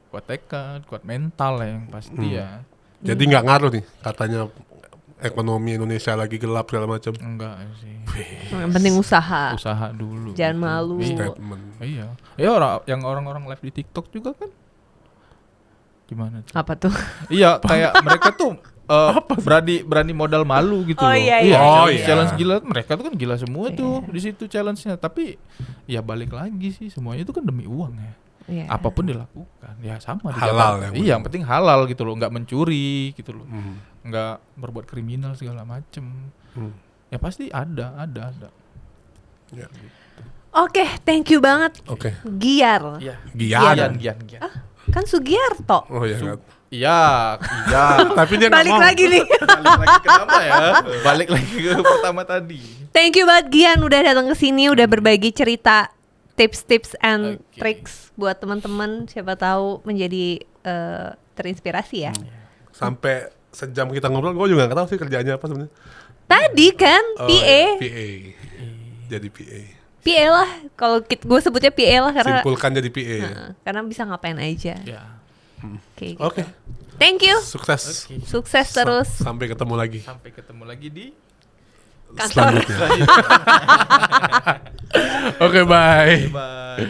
Speaker 1: kuat tekad, kuat mental ya yang pasti ya.
Speaker 2: Jadi nggak ngaruh nih katanya ekonomi Indonesia lagi gelap segala macam.
Speaker 1: Enggak sih.
Speaker 3: Yang penting usaha.
Speaker 1: Usaha dulu.
Speaker 3: Jangan
Speaker 1: gitu.
Speaker 3: malu.
Speaker 1: Iya.
Speaker 2: Statement.
Speaker 1: Iya. Ya orang-orang live di TikTok juga kan. Gimana tuh?
Speaker 3: Apa tuh?
Speaker 1: Iya, kayak mereka tuh berani modal malu gitu
Speaker 3: Oh,
Speaker 1: loh.
Speaker 3: iya, iya.
Speaker 2: Oh,
Speaker 1: challenge,
Speaker 2: iya.
Speaker 1: challenge gila mereka tuh kan gila semua tuh di situ challenge-nya. Tapi ya balik lagi sih semuanya itu kan demi uang ya.
Speaker 3: Iya.
Speaker 1: Apapun dilakukan ya sama di
Speaker 2: Halal
Speaker 1: Jakarta.
Speaker 2: yang
Speaker 1: Iya, yang penting halal gitu loh, nggak mencuri gitu loh.
Speaker 2: Hmm.
Speaker 1: Nggak berbuat kriminal segala macem. Ya pasti ada.
Speaker 2: Ya.
Speaker 3: Oke, thank you banget.
Speaker 2: Oke.
Speaker 3: Giar.
Speaker 1: Iya.
Speaker 2: Gian.
Speaker 1: Gian.
Speaker 3: Kan Sugiarto.
Speaker 2: Oh iya. kan.
Speaker 1: Iya.
Speaker 2: Tapi dia nggak
Speaker 3: Balik
Speaker 2: mau.
Speaker 3: lagi nih.
Speaker 1: Balik lagi ke nama ya. Balik lagi ke pertama tadi.
Speaker 3: Thank you banget Gian udah datang ke sini, udah berbagi cerita tips-tips and
Speaker 1: Oke.
Speaker 3: tricks buat teman-teman siapa tahu menjadi terinspirasi ya.
Speaker 2: Sampai sejam kita ngobrol, gue juga nggak tahu sih kerjaannya apa sebenarnya.
Speaker 3: Tadi kan
Speaker 2: Oh,
Speaker 3: PA.
Speaker 2: iya, PA. Jadi PA.
Speaker 3: PA lah, kalau gue sebutnya PA lah karena
Speaker 2: Simpulkan jadi PA. Ya.
Speaker 3: karena bisa ngapain aja.
Speaker 1: Ya.
Speaker 3: Kayak gitu.
Speaker 2: Oke.
Speaker 3: Thank you.
Speaker 2: Sukses.
Speaker 1: Oke.
Speaker 3: Sukses terus.
Speaker 2: Sampai ketemu lagi.
Speaker 1: Sampai ketemu lagi di
Speaker 3: Kantor.
Speaker 2: Selanjutnya. Oke, bye.
Speaker 1: bye.